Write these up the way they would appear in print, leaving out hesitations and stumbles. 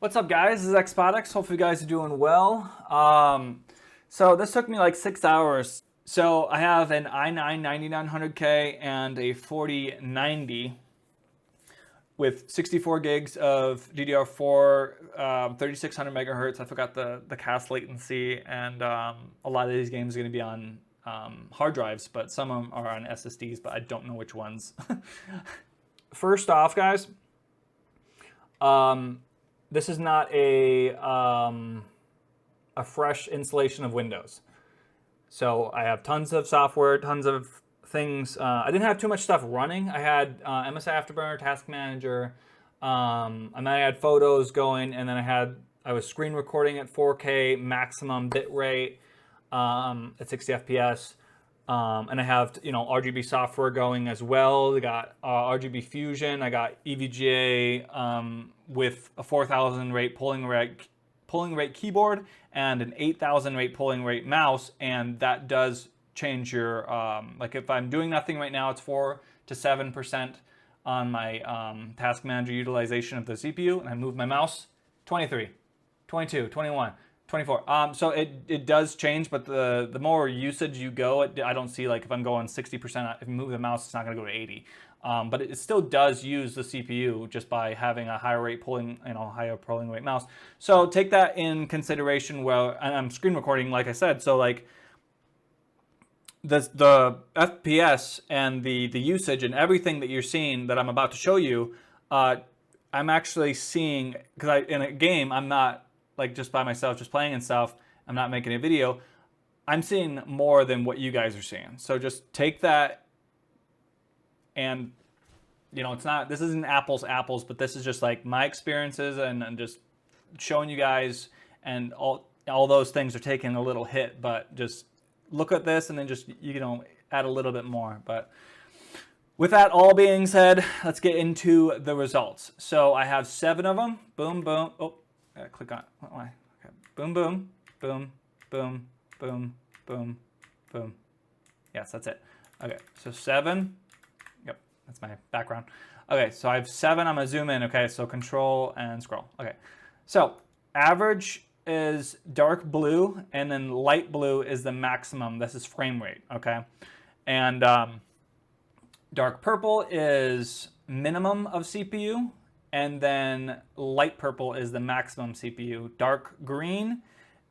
What's up, guys? This is Xbotics. Hopefully you guys are doing well. So this took me like 6 hours. So I have an i9 9900K and a 4090 with 64 gigs of DDR4, 3600 megahertz. I forgot the cast latency, and a lot of these games are going to be on hard drives, but some of them are on SSDs, but I don't know which ones. First off, guys, this is not a fresh installation of Windows. So I have tons of software, tons of things. I didn't have too much stuff running. I had MSI Afterburner, Task Manager. I might had photos going, and then I was screen recording at 4K maximum bit rate at 60 FPS. And I have RGB software going as well. I got RGB Fusion. I got EVGA with a 4,000 rate polling rate keyboard and an 8,000 rate polling rate mouse, and that does change your like if I'm doing nothing right now, it's 4 to 7% on my task manager utilization of the CPU, and I move my mouse 23, 22, 21. 24. So it does change, but the more usage you go, I don't see, like, if I'm going 60%, if you move the mouse, it's not going to go to 80. But it still does use the CPU just by having a higher polling rate mouse. So take that in consideration. Well, and I'm screen recording, like I said, so like the FPS and the usage and everything that you're seeing that I'm about to show you, I'm actually seeing, because in a game I'm not like just by myself, just playing and stuff. I'm not making a video. I'm seeing more than what you guys are seeing. So just take that, and it's not, this isn't apples, but this is just like my experiences and just showing you guys, and all those things are taking a little hit, but just look at this and then just, add a little bit more. But with that all being said, let's get into the results. So I have 7 of them. Boom, boom. Oh, click on it. Okay. Boom, boom, boom, boom, boom, boom, boom. Yes, that's it. Okay, so 7. Yep, that's my background. Okay, so I have 7. I'm gonna zoom in. Okay, so control and scroll. Okay, so average is dark blue, and then light blue is the maximum. This is frame rate. Okay, and dark purple is minimum of CPU, and then light purple is the maximum CPU. Dark green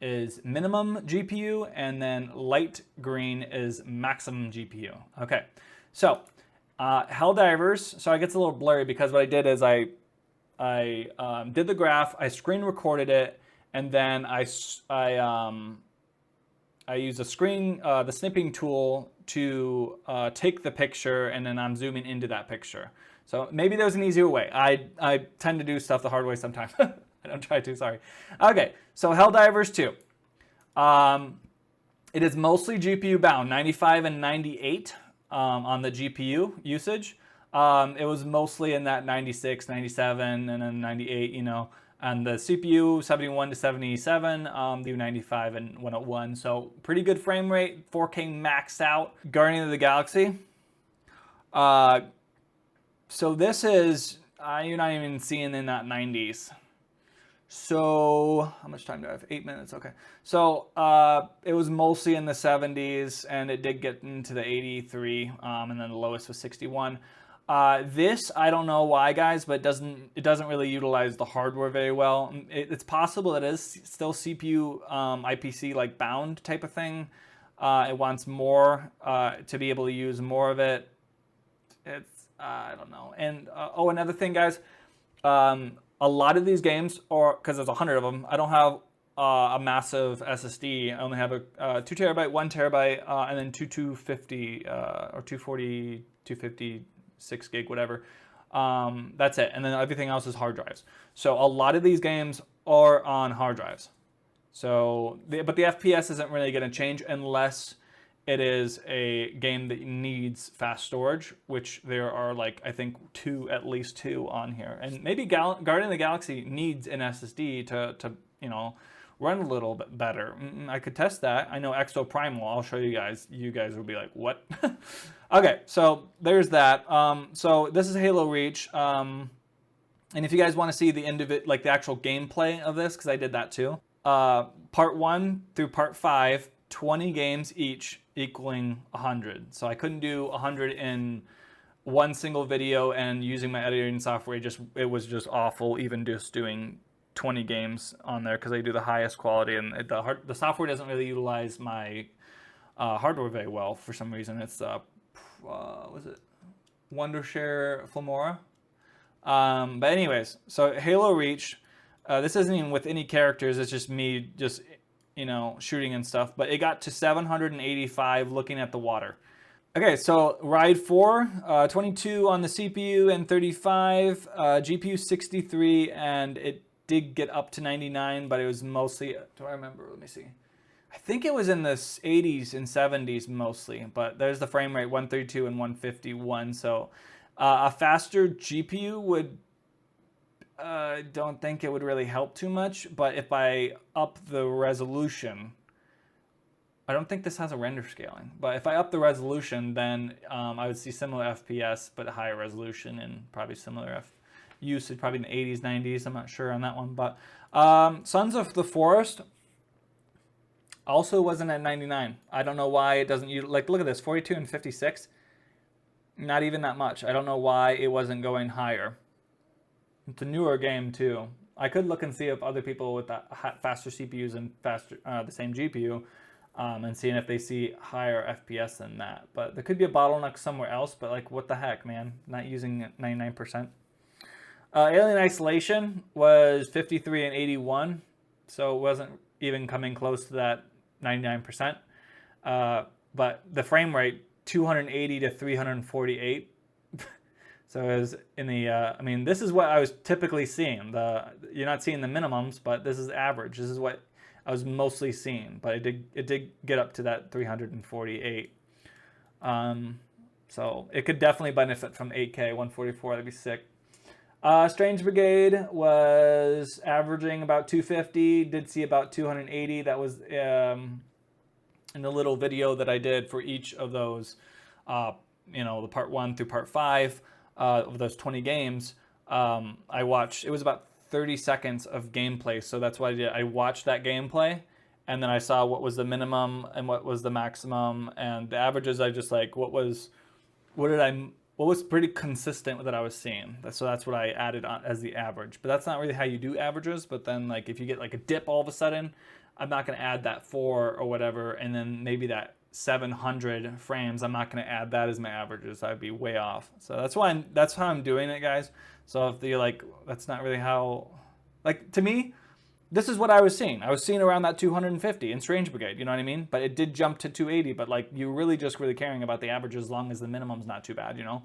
is minimum GPU, and then light green is maximum GPU. Okay, so Helldivers, so it gets a little blurry because what I did is I did the graph, I screen recorded it, and then I used the snipping tool to take the picture, and then I'm zooming into that picture. So maybe there's an easier way. I tend to do stuff the hard way sometimes. I don't try to, sorry. Okay, so Helldivers 2. It is mostly GPU bound, 95 and 98 on the GPU usage. It was mostly in that 96, 97, and then 98, and the CPU 71 to 77, the 95 and 101. So pretty good frame rate, 4K max out. Guardian of the Galaxy. So this is, you're not even seeing in that 90s. So how much time do I have? 8 minutes, okay. So it was mostly in the 70s, and it did get into the 83, and then the lowest was 61. This, I don't know why, guys, but it doesn't really utilize the hardware very well. It's possible it is still CPU IPC like bound type of thing. It wants more to be able to use more of it. I don't know. And another thing, guys, a lot of these games, because there's 100 of them, I don't have a massive SSD. I only have a 2 terabyte, 1 terabyte, and then two 250 or 240, 256 gig, whatever. That's it. And then everything else is hard drives. So a lot of these games are on hard drives. So, but the FPS isn't really going to change unless it is a game that needs fast storage, which there are, like, I think at least two on here. And maybe Guardian of the Galaxy needs an SSD to run a little bit better. I could test that. I know Exoprimal, I'll show you guys. You guys will be like, what? Okay, so there's that. So this is Halo Reach. And if you guys want to see the like the actual gameplay of this, because I did that too. Part 1 through part 5, 20 games each, equaling 100. So I couldn't do 100 in one single video, and using my editing software, it was just awful, even just doing 20 games on there, because I do the highest quality, and the software doesn't really utilize my hardware very well for some reason. It's was it Wondershare Filmora? But anyways, so Halo Reach, this isn't even with any characters, it's just me just, you know, shooting and stuff, but it got to 785 looking at the water. Okay, so Ride 4, 22 on the CPU and 35, GPU 63, and it did get up to 99, but it was mostly, do I remember? Let me see. I think it was in the 80s and 70s mostly, but there's the frame rate, 132 and 151, so a faster GPU would, don't think it would really help too much, but if I up the resolution, I don't think this has a render scaling, but if I up the resolution, then I would see similar FPS, but a higher resolution and probably similar usage, probably in the 80s, 90s. I'm not sure on that one, but Sons of the Forest also wasn't at 99. I don't know why it doesn't, like, look at this, 42 and 56. Not even that much. I don't know why it wasn't going higher. It's a newer game too. I could look and see if other people with that faster CPUs and faster the same GPU, and seeing if they see higher FPS than that. But there could be a bottleneck somewhere else, but like, what the heck, man? Not using 99%. Alien Isolation was 53 and 81, so it wasn't even coming close to that 99%. But the frame rate, 280 to 348. So it was in the, I mean, this is what I was typically seeing. You're not seeing the minimums, but this is average. This is what I was mostly seeing, but it did get up to that 348. So it could definitely benefit from 8K 144. That'd be sick. Strange Brigade was averaging about 250. Did see about 280. That was in the little video that I did for each of those. You know, the part 1 through part 5 of those 20 games. I watched. It was about 30 seconds of gameplay, so that's what I did. I watched that gameplay, and then I saw what was the minimum and what was the maximum, and the averages. I just like what was pretty consistent with what I was seeing. So that's what I added on as the average. But that's not really how you do averages. But then, like, if you get like a dip all of a sudden, I'm not going to add that 4 or whatever, and then maybe that 700 frames, I'm not going to add that as my averages. I'd be way off. So that's how I'm doing it, guys. So if you're like, that's not really how, like, to me, this is what I was seeing. I was seeing around that 250 in Strange Brigade, you know what I mean? But it did jump to 280, but like, you're really just really caring about the averages as long as the minimum's not too bad, you know?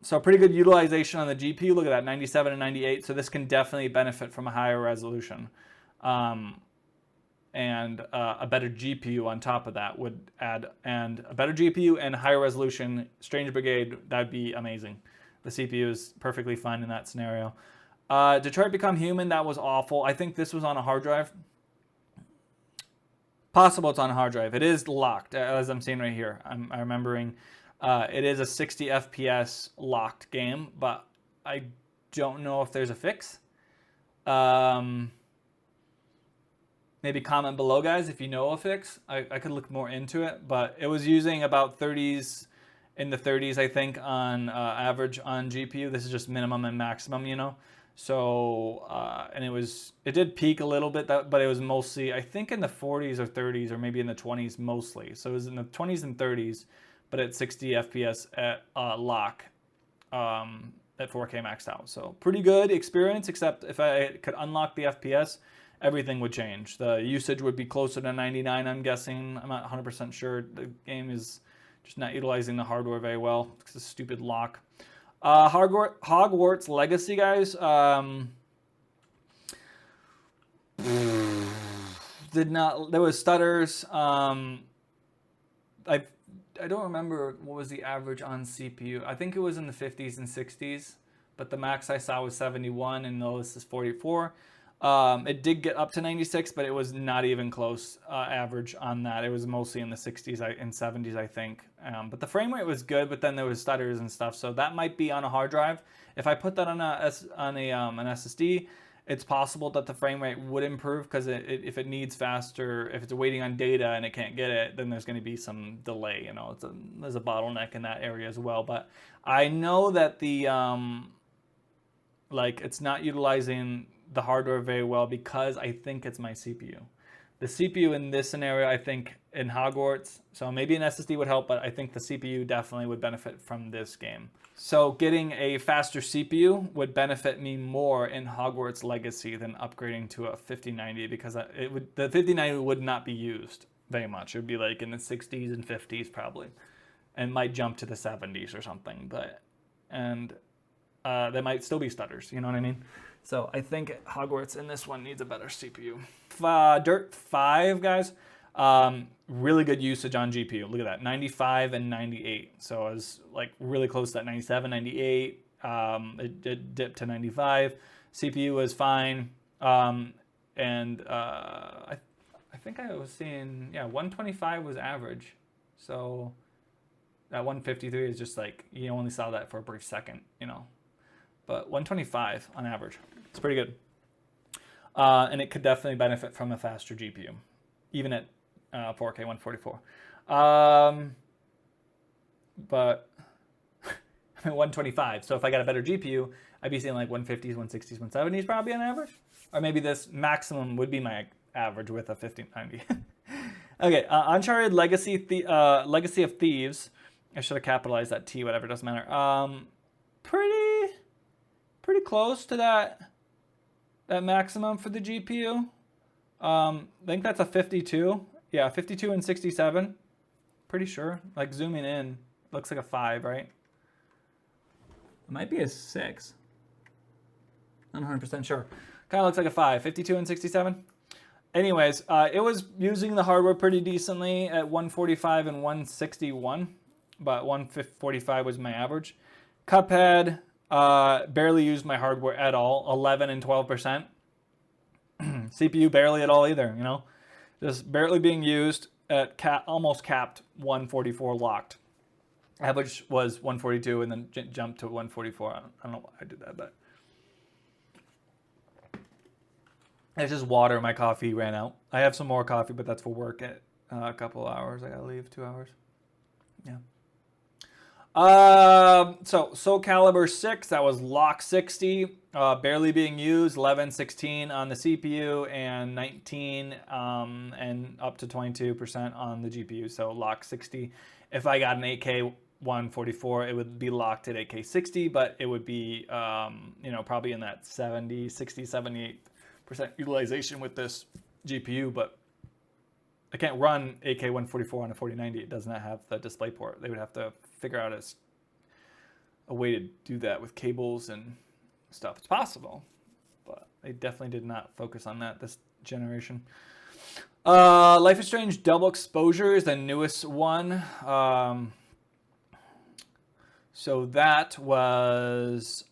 So pretty good utilization on the GPU. Look at that, 97 and 98. So this can definitely benefit from a higher resolution. And a better GPU on top of that would add, and a better GPU and higher resolution, Strange Brigade, that'd be amazing. The CPU is perfectly fine in that scenario. Detroit Become Human, that was awful. I think this was on a hard drive. Possible it's on a hard drive. It is locked, as I'm seeing right here. I'm remembering it is a 60 FPS locked game, but I don't know if there's a fix. Maybe comment below, guys, if you know a fix. I could look more into it, but it was using about 30s, in the 30s, I think, on average on GPU. This is just minimum and maximum, you know. So, and it did peak a little bit, but it was mostly, I think, in the 40s or 30s, or maybe in the 20s mostly. So it was in the 20s and 30s, but at 60 FPS at lock, at 4K maxed out. So pretty good experience, except if I could unlock the FPS, everything would change. The usage would be closer to 99, I'm guessing. I'm not 100% sure. The game is just not utilizing the hardware very well. It's a stupid lock. Hogwarts Legacy, guys. There was stutters. I don't remember what was the average on CPU. I think it was in the 50s and 60s, but the max I saw was 71, and the lowest is 44. It did get up to 96, but it was not even close average on that. It was mostly in the 60s and 70s, I think. But the frame rate was good, but then there was stutters and stuff. So that might be on a hard drive. If I put that on an SSD, it's possible that the frame rate would improve because if it needs faster, if it's waiting on data and it can't get it, then there's going to be some delay. You know, there's a bottleneck in that area as well. But I know that the it's not utilizing the hardware very well because I think it's my CPU. The CPU in this scenario, I think in Hogwarts, so maybe an SSD would help, but I think the CPU definitely would benefit from this game. So getting a faster CPU would benefit me more in Hogwarts Legacy than upgrading to a 5090 because the 5090 would not be used very much. It would be like in the 60s and 50s probably, and might jump to the 70s or something. There might still be stutters, you know what I mean? So I think Hogwarts in this one needs a better CPU. Dirt 5, guys, really good usage on GPU. Look at that, 95 and 98. So I was like really close to that 97, 98. It dipped to 95. CPU was fine. I think I was seeing, 125 was average. So that 153 is just like, you only saw that for a brief second, you know. But 125 on average, it's pretty good. And it could definitely benefit from a faster GPU, even at 4K 144. But I'm at 125, so if I got a better GPU, I'd be seeing like 150s, 160s, 170s probably on average. Or maybe this maximum would be my average with a 1590. Okay, Uncharted Legacy of Thieves. I should have capitalized that T, whatever, doesn't matter. Pretty close to that maximum for the GPU. I think that's a 52. Yeah, 52 and 67. Pretty sure. Like zooming in, looks like a 5, right? It might be a 6. I'm not 100% sure. Kind of looks like a 5. 52 and 67. Anyways, it was using the hardware pretty decently at 145 and 161, but 145 was my average. Cuphead. Barely used my hardware at all, 11 and 12%. CPU barely at all either, you know. Just barely being used at almost capped 144 locked. Average was 142 and then jumped to 144. I don't know why I did that, but it's just water. My coffee ran out. I have some more coffee, but that's for work at a couple of hours. I gotta leave 2 hours. Yeah. So Soul Calibur 6, that was lock 60, barely being used, 11, 16 on the CPU, and 19 and up to 22% on the GPU, so lock 60. If I got an 8K 144, it would be locked at 8K 60, but it would be, probably in that 70, 60, 78% utilization with this GPU, but I can't run 8K 144 on a 4090. It does not have the DisplayPort. They would have to figure out a way to do that with cables and stuff. It's possible, but they definitely did not focus on that this generation. Life is Strange Double Exposure is the newest one. So that was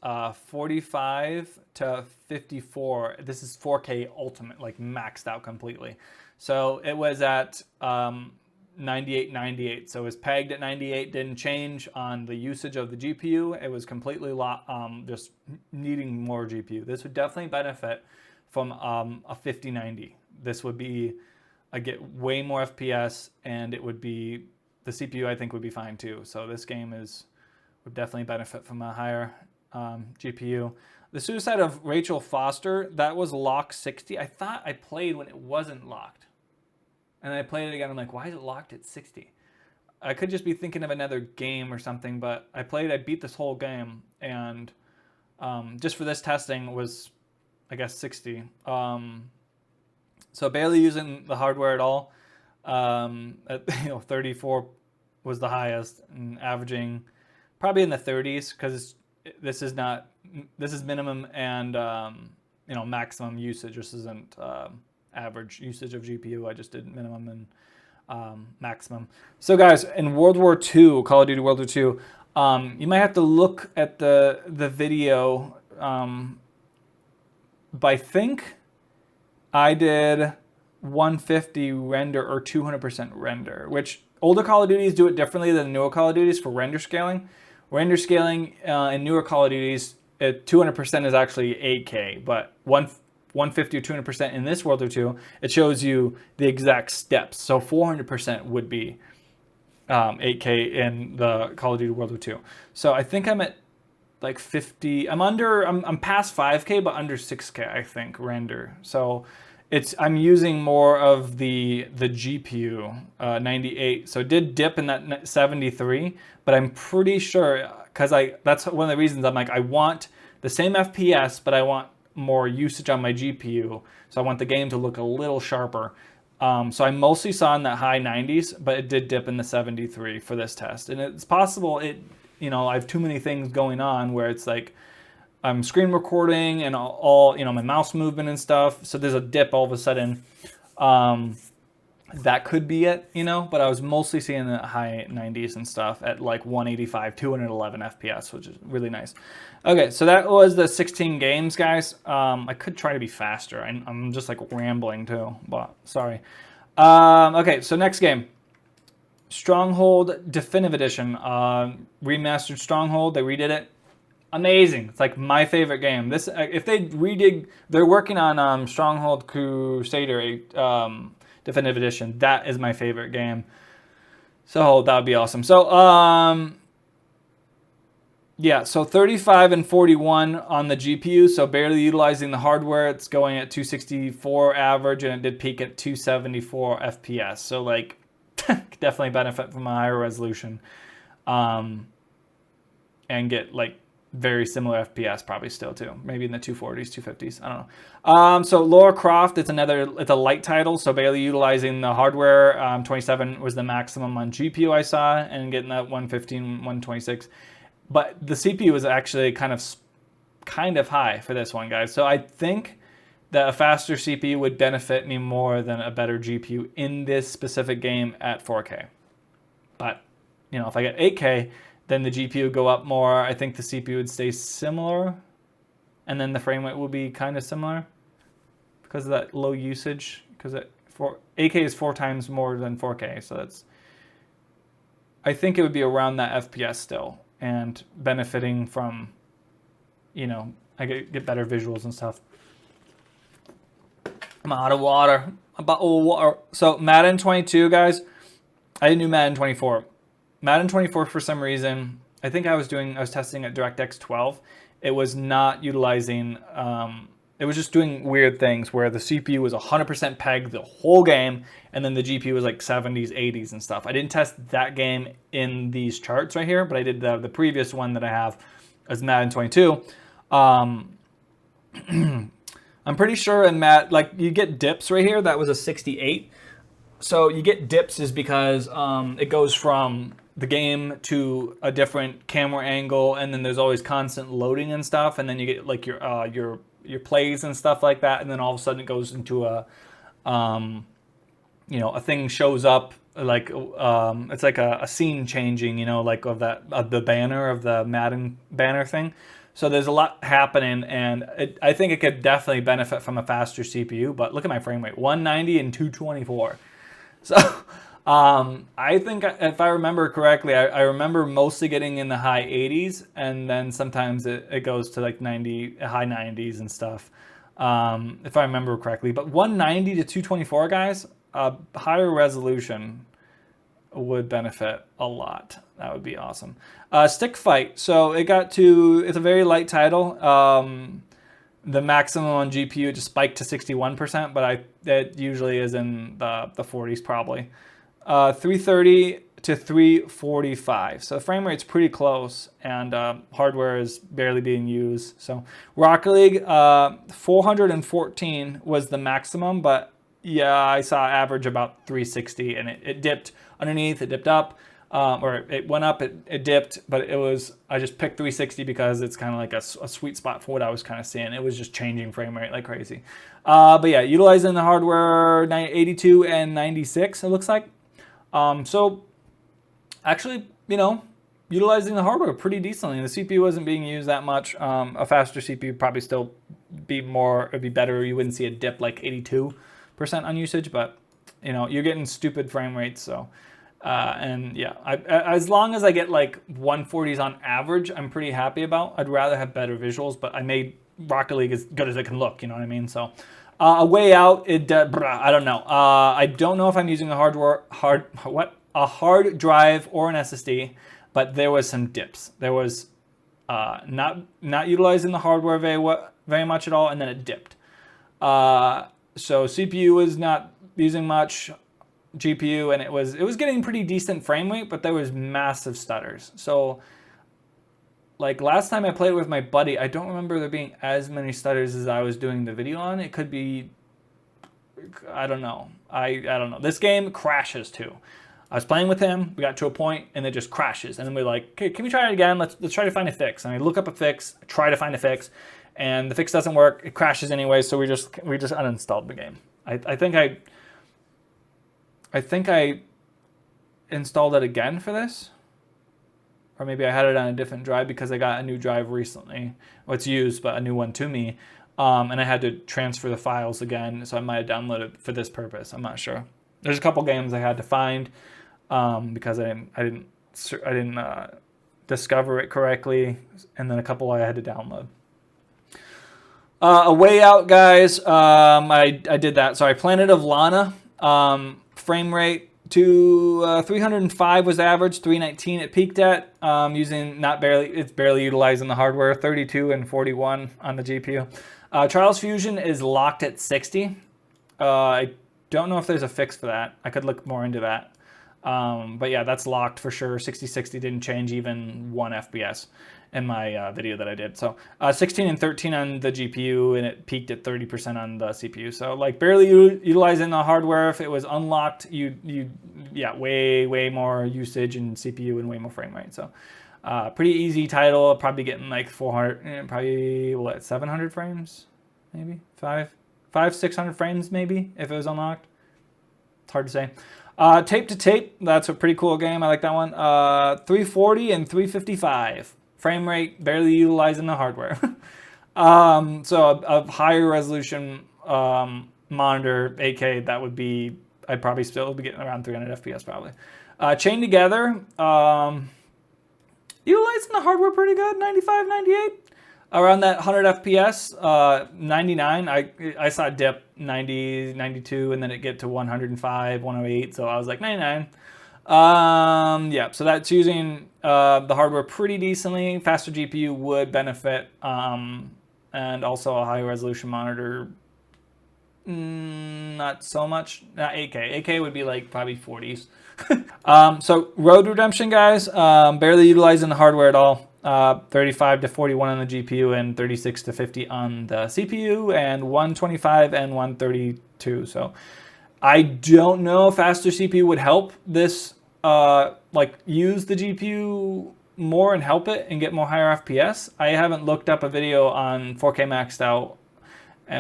45 to 54. This is 4K Ultimate, like maxed out completely. So it was at 98. So it was pegged at 98, didn't change on the usage of the GPU. It was completely just needing more GPU. This would definitely benefit from a 5090. This would be, I get way more FPS, and it would be, the CPU I think would be fine too. So this game would definitely benefit from a higher GPU. The Suicide of Rachel Foster, that was lock 60. I thought I played when it wasn't locked. And I played it again, I'm like, why is it locked at 60? I could just be thinking of another game or something, but I beat this whole game, and just for this testing was, I guess, 60. So barely using the hardware at all. At 34 was the highest, and averaging probably in the 30s, because this is minimum and maximum usage. This isn't average usage of GPU. I just did minimum and maximum. So guys, in World War II, Call of Duty World War II, you might have to look at the video, but I think I did 150 render or 200% render, which older Call of Duties do it differently than newer Call of Duties for render scaling. Render scaling in newer Call of Duties, 200% is actually 8K, but 150 or 200% in this World War II, it shows you the exact steps. So 400% would be 8K in the Call of Duty World War II. So I think I'm at like 50. I'm past 5K, but under 6K, I think, render. So I'm using more of the GPU 98. So it did dip in that 73, but I'm pretty sure because that's one of the reasons I'm like I want the same FPS, but I want more usage on my GPU. So I want the game to look a little sharper. So I mostly saw in that high 90s, but it did dip in the 73 for this test. And it's possible I have too many things going on where it's like I'm screen recording and all my mouse movement and stuff. So there's a dip all of a sudden. That could be it, but I was mostly seeing the high 90s and stuff at like 185, 211 FPS, which is really nice. Okay, so that was the 16 games, guys. I could try to be faster. I'm just like rambling too, but sorry. Okay, so next game. Stronghold Definitive Edition. Remastered Stronghold, they redid it. Amazing. It's like my favorite game. This, if they they're working on Stronghold Crusader Definitive Edition. That is my favorite game. So that would be awesome. So yeah, so 35 and 41 on the GPU, so barely utilizing the hardware. It's going at 264 average, and it did peak at 274 FPS. So like, definitely benefit from a higher resolution, and get like very similar FPS probably still too. Maybe in the 240s, 250s. I don't know. So Lara Croft, it's a light title, so barely utilizing the hardware. 27 was the maximum on GPU I saw, and getting that 115, 126. But the CPU was actually kind of high for this one, guys. So I think that a faster CPU would benefit me more than a better GPU in this specific game at 4K. But if I get 8K, then the GPU would go up more. I think the CPU would stay similar, and then the frame rate will be kind of similar because of that low usage. Because 8K is 4 times more than 4K, so I think it would be around that FPS still, and benefiting from, I get better visuals and stuff. I'm out of water. So Madden 22, guys. I didn't do Madden 24. Madden 24, for some reason, I think I was testing at DirectX 12. It was not utilizing, it was just doing weird things where the CPU was 100% pegged the whole game, and then the GPU was like 70s, 80s and stuff. I didn't test that game in these charts right here, but I did the previous one that I have as Madden 22. I'm pretty sure in you get dips right here. That was a 68. So you get dips is because it goes from the game to a different camera angle, and then there's always constant loading and stuff, and then you get like your plays and stuff like that, and then all of a sudden it goes into a thing shows up like it's like a scene changing, like of the banner of the Madden banner thing. So there's a lot happening, and I think it could definitely benefit from a faster CPU. But look at my frame rate, 190 and 224. So I think if I remember correctly, I remember mostly getting in the high 80s, and then sometimes it goes to like high 90s and stuff, if I remember correctly. But 190 to 224, guys, higher resolution would benefit a lot. That would be awesome. Stick Fight. So it's a very light title. The maximum on GPU just spiked to 61%, but it usually is in the 40s probably. 330 to 345. So the frame rate's pretty close, and hardware is barely being used. So Rocket League, 414 was the maximum, but yeah, I saw average about 360, and it dipped underneath, it dipped up, or it went up, it dipped, but I just picked 360 because it's kind of like a sweet spot for what I was kind of seeing. It was just changing frame rate like crazy. But yeah, utilizing the hardware 82 and 96, it looks like. So actually, utilizing the hardware pretty decently. The CPU wasn't being used that much. A faster CPU probably still be more, it'd be better. You wouldn't see a dip like 82% on usage, but you know, you're getting stupid frame rates. So, and yeah, as long as I get like 140s on average, I'm pretty happy about. I'd rather have better visuals, but I made Rocket League as good as it can look. You know what I mean? So, a way out, I don't know. I don't know if I'm using a hard drive or an SSD, but there was some dips. There was not utilizing the hardware very much at all, and then it dipped. So CPU was not using much, GPU, and it was getting pretty decent frame rate, but there was massive stutters. So like last time I played with my buddy, I don't remember there being as many stutters as I was doing the video on. It could be, I don't know. I don't know. This game crashes too. I was playing with him, we got to a point, and it just crashes. And then we're like, okay, can we try it again? Let's try to find a fix. And I look up a fix, try to find a fix, and the fix doesn't work. It crashes anyway, so we just uninstalled the game. I think I installed it again for this. Or maybe I had it on a different drive because I got a new drive recently. Well, it's used, but a new one to me. And I had to transfer the files again, so I might have downloaded it for this purpose. I'm not sure. There's a couple games I had to find because I didn't discover it correctly, and then a couple I had to download. A way out, guys. I did that. Sorry, Planet of Lana. Frame rate to 305 was average, 319 it peaked at, it's barely utilizing the hardware, 32 and 41 on the GPU. Trials Fusion is locked at 60. I don't know if there's a fix for that. I could look more into that. But yeah, that's locked for sure. 6060 didn't change even 1 FPS in my video that I did. So 16 and 13 on the GPU, and it peaked at 30% on the CPU. So like barely utilizing the hardware. If it was unlocked, yeah, way more usage in CPU and way more frame rate. So pretty easy title. Probably getting like 400, probably what, 700 frames, maybe 600 frames maybe if it was unlocked. It's hard to say. Tape to Tape, that's a pretty cool game. I like that one. 340 and 355. Frame rate, barely utilizing the hardware. So a higher resolution monitor, 8K, that would be, I'd probably still be getting around 300 FPS probably. Chained Together, utilizing the hardware pretty good, 95, 98. Around that 100 FPS, 99, I saw it dip 90, 92, and then it get to 105, 108, so I was like 99. Yeah, so that's using the hardware pretty decently. Faster GPU would benefit, and also a high resolution monitor, not so much. Not 8K. 8K would be like probably 40s. So Road Redemption, guys, barely utilizing the hardware at all. 35 to 41 on the GPU and 36 to 50 on the CPU, and 125 and 132. So I don't know if faster CPU would help this, like use the GPU more and help it and get more higher FPS. I haven't looked up a video on 4K maxed out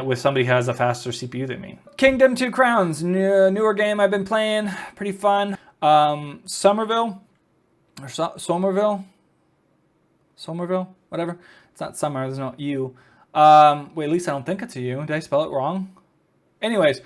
with somebody who has a faster CPU than me. Kingdom 2 Crowns, newer game I've been playing, pretty fun. Somerville, whatever. It's not summer, there's no U. Wait, at least I don't think it's a U. Did I spell it wrong? Anyways,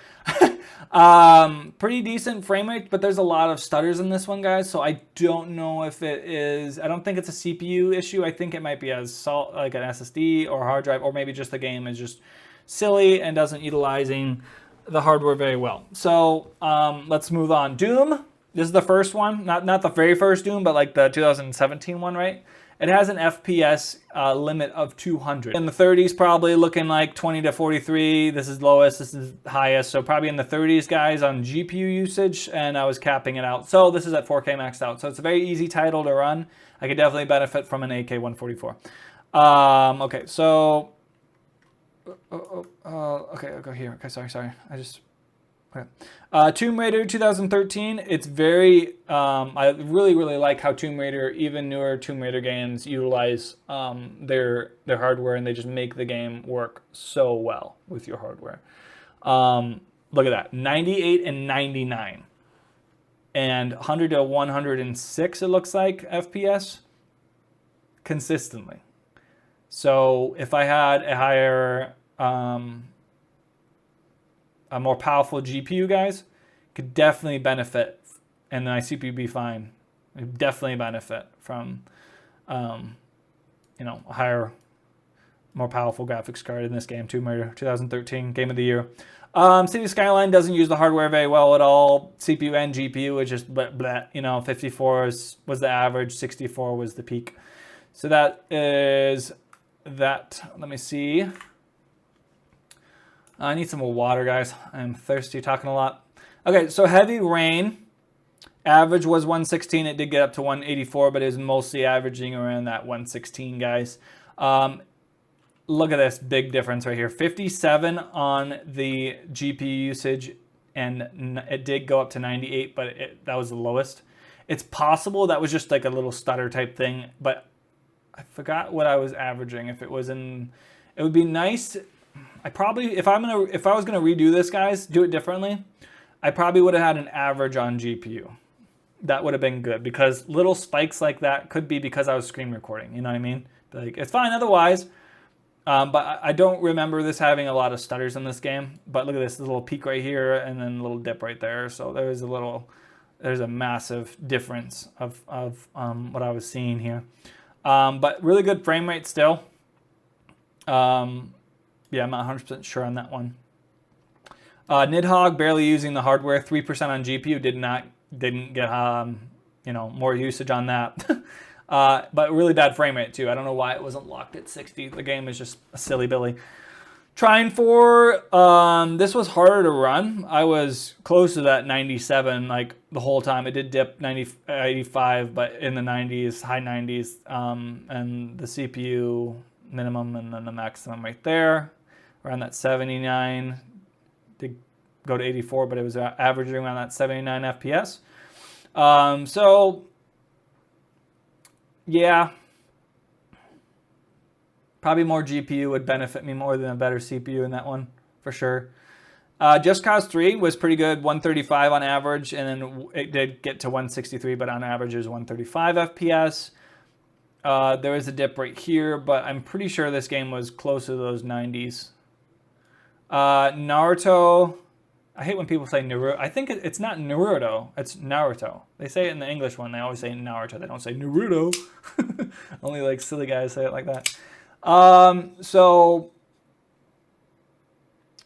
pretty decent frame rate, but there's a lot of stutters in this one, guys. So I don't know if it is, I don't think it's a CPU issue. I think it might be like an SSD or hard drive, or maybe just the game is just silly and doesn't utilizing the hardware very well. So let's move on. Doom, this is the first one, not the very first Doom, but like the 2017 one, right? It has an FPS limit of 200. In the 30s, probably looking like 20 to 43. This is lowest, this is highest. So probably in the 30s, guys, on GPU usage, and I was capping it out. So this is at 4K maxed out. So it's a very easy title to run. I could definitely benefit from an AK-144. Okay, so... okay, I'll go here. Okay, sorry. Okay. Tomb Raider 2013, it's very, I really like how Tomb Raider, even newer Tomb Raider games, utilize their hardware, and they just make the game work so well with your hardware. Look at that, 98 and 99. And 100 to 106, it looks like, FPS consistently. So if I had a higher a more powerful GPU, guys, could definitely benefit, and my CPU be fine. Definitely benefit from, you know, a higher, more powerful graphics card in this game. Tomb Raider 2013 Game of the Year. City Skyline doesn't use the hardware very well at all. CPU and GPU was just blah, blah, you know, 54 was the average, 64 was the peak. So that is that. Let me see. I need some more water, guys. I'm thirsty, talking a lot. Okay, so Heavy Rain. Average was 116. It did get up to 184, but it was mostly averaging around that 116, guys. Look at this big difference right here. 57 on the GPU usage, and it did go up to 98, but that was the lowest. It's possible that was just like a little stutter type thing, but I forgot what I was averaging. If it was in, it would be nice. I probably, if I was gonna redo this, guys, do it differently, I probably would have had an average on GPU. That would have been good, because little spikes like that could be because I was screen recording. You know what I mean? Like, it's fine otherwise. But I don't remember this having a lot of stutters in this game. But look at this little peak right here, and then a little dip right there. So there's a massive difference of what I was seeing here. But really good frame rate still. Yeah, I'm not 100% sure on that one. Nidhogg barely using the hardware, 3% on GPU, didn't get you know, more usage on that. But really bad frame rate too. I don't know why it wasn't locked at 60. The game is just a silly billy. Trying for, this was harder to run. I was close to that 97 like the whole time. It did dip 85, but in the 90s, high 90s, and the CPU minimum and then the maximum right there, around that 79. Did go to 84, but it was averaging around that 79 FPS. So yeah, probably more GPU would benefit me more than a better CPU in that one, for sure. Just Cause 3 was pretty good, 135 on average, and then it did get to 163, but on average it was 135 FPS. There is a dip right here, but I'm pretty sure this game was close to those 90s. Naruto, I hate when people say Naruto. I think it's not Naruto, it's Naruto. They say it in the English one, they always say Naruto, they don't say Naruto. Only like silly guys say it like that. So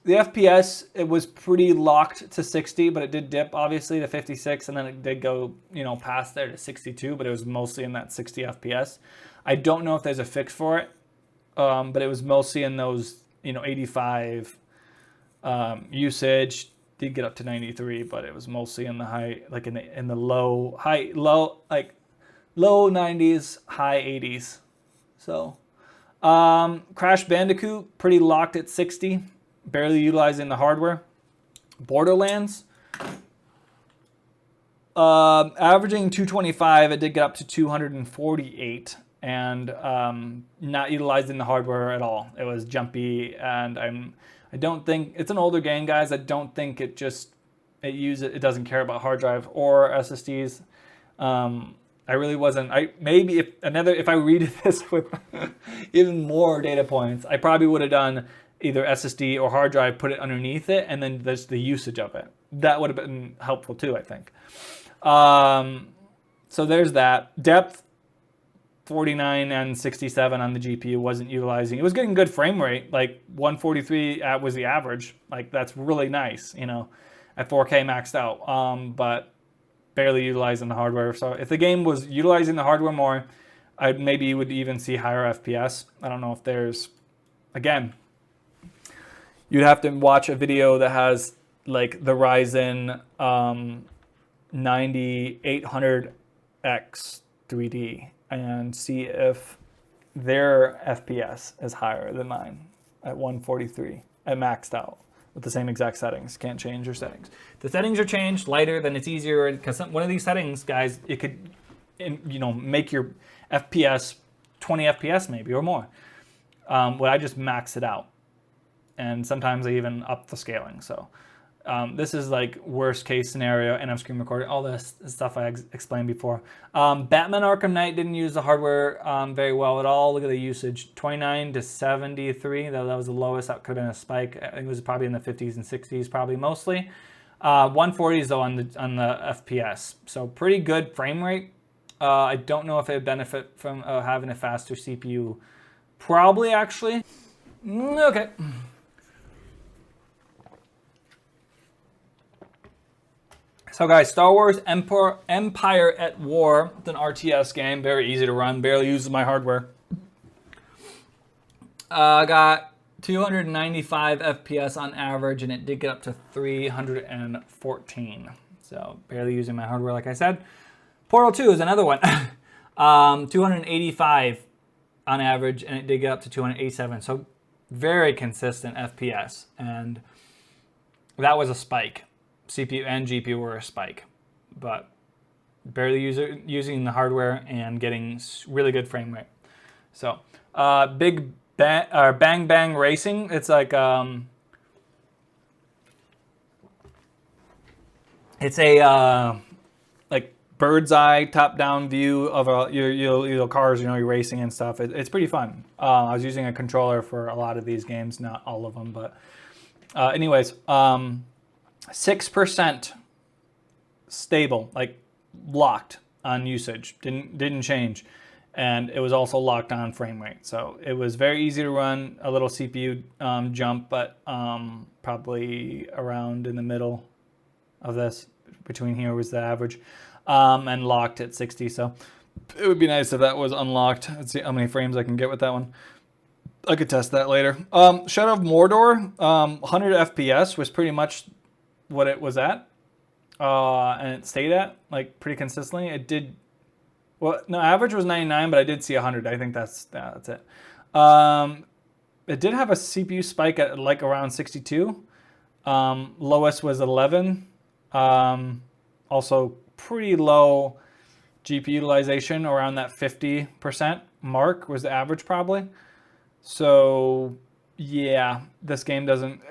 the FPS, it was pretty locked to 60, but it did dip obviously to 56, and then it did go, you know, past there to 62, but it was mostly in that 60 FPS. I don't know if there's a fix for it, but it was mostly in those, you know, 85 usage. Did get up to 93, but it was mostly in the high, like in the low 90s, high 80s. So Crash Bandicoot, pretty locked at 60, barely utilizing the hardware. Borderlands, averaging 225, it did get up to 248, and not utilizing the hardware at all. It was jumpy, and I don't think, it's an older game, guys. I don't think it doesn't care about hard drive or SSDs. I really wasn't, maybe if I read this with even more data points, I probably would have done either SSD or hard drive, put it underneath it, and then there's the usage of it. That would have been helpful too, I think. So there's that. Depth, 49 and 67 on the GPU, wasn't utilizing. It was getting good frame rate, like 143 was the average. Like, that's really nice, you know, at 4K maxed out, but barely utilizing the hardware. So if the game was utilizing the hardware more, maybe you would even see higher FPS. I don't know if there's, again, you'd have to watch a video that has like the Ryzen 9800X 3D and see if their FPS is higher than mine at 143 at maxed out with the same exact settings. Can't change your settings. If the settings are changed lighter, then it's easier, because one of these settings, guys, it could, you know, make your FPS 20 FPS maybe or more. Well, I just max it out, and sometimes I even up the scaling. So This is like worst case scenario, and I'm screen recording all this stuff I explained before. Batman Arkham Knight didn't use the hardware very well at all. Look at the usage, 29 to 73. That was the lowest. That could have been a spike. I think it was probably in the 50s and 60s, probably mostly. 140s though on the FPS, so pretty good frame rate. I don't know if it would benefit from having a faster CPU. Probably actually. Okay. So guys, Star Wars Empire at War. It's an RTS game, very easy to run, barely uses my hardware. I got 295 FPS on average, and it did get up to 314. So barely using my hardware, like I said. Portal 2 is another one. 285 on average, and it did get up to 287. So very consistent FPS, and that was a spike. CPU and GPU were a spike, but barely using the hardware and getting really good frame rate. So Bang Bang Racing, it's like it's a like bird's eye top down view of your cars, you're racing and stuff. It's pretty fun. I was using a controller for a lot of these games, not all of them, but anyways. 6% stable, like locked on usage, didn't change, and it was also locked on frame rate. So it was very easy to run. A little CPU jump, but probably around in the middle of this, between here was the average, and locked at 60. So it would be nice if that was unlocked. Let's see how many frames I can get with that one. I could test that later. Shadow of Mordor, 100 FPS was pretty much what it was at, and it stayed at like pretty consistently. It did, well, no, average was 99, but I did see 100. I think that's it. It did have a CPU spike at like around 62. Lowest was 11. Also pretty low GPU utilization, around that 50% mark was the average probably. So yeah, this game doesn't,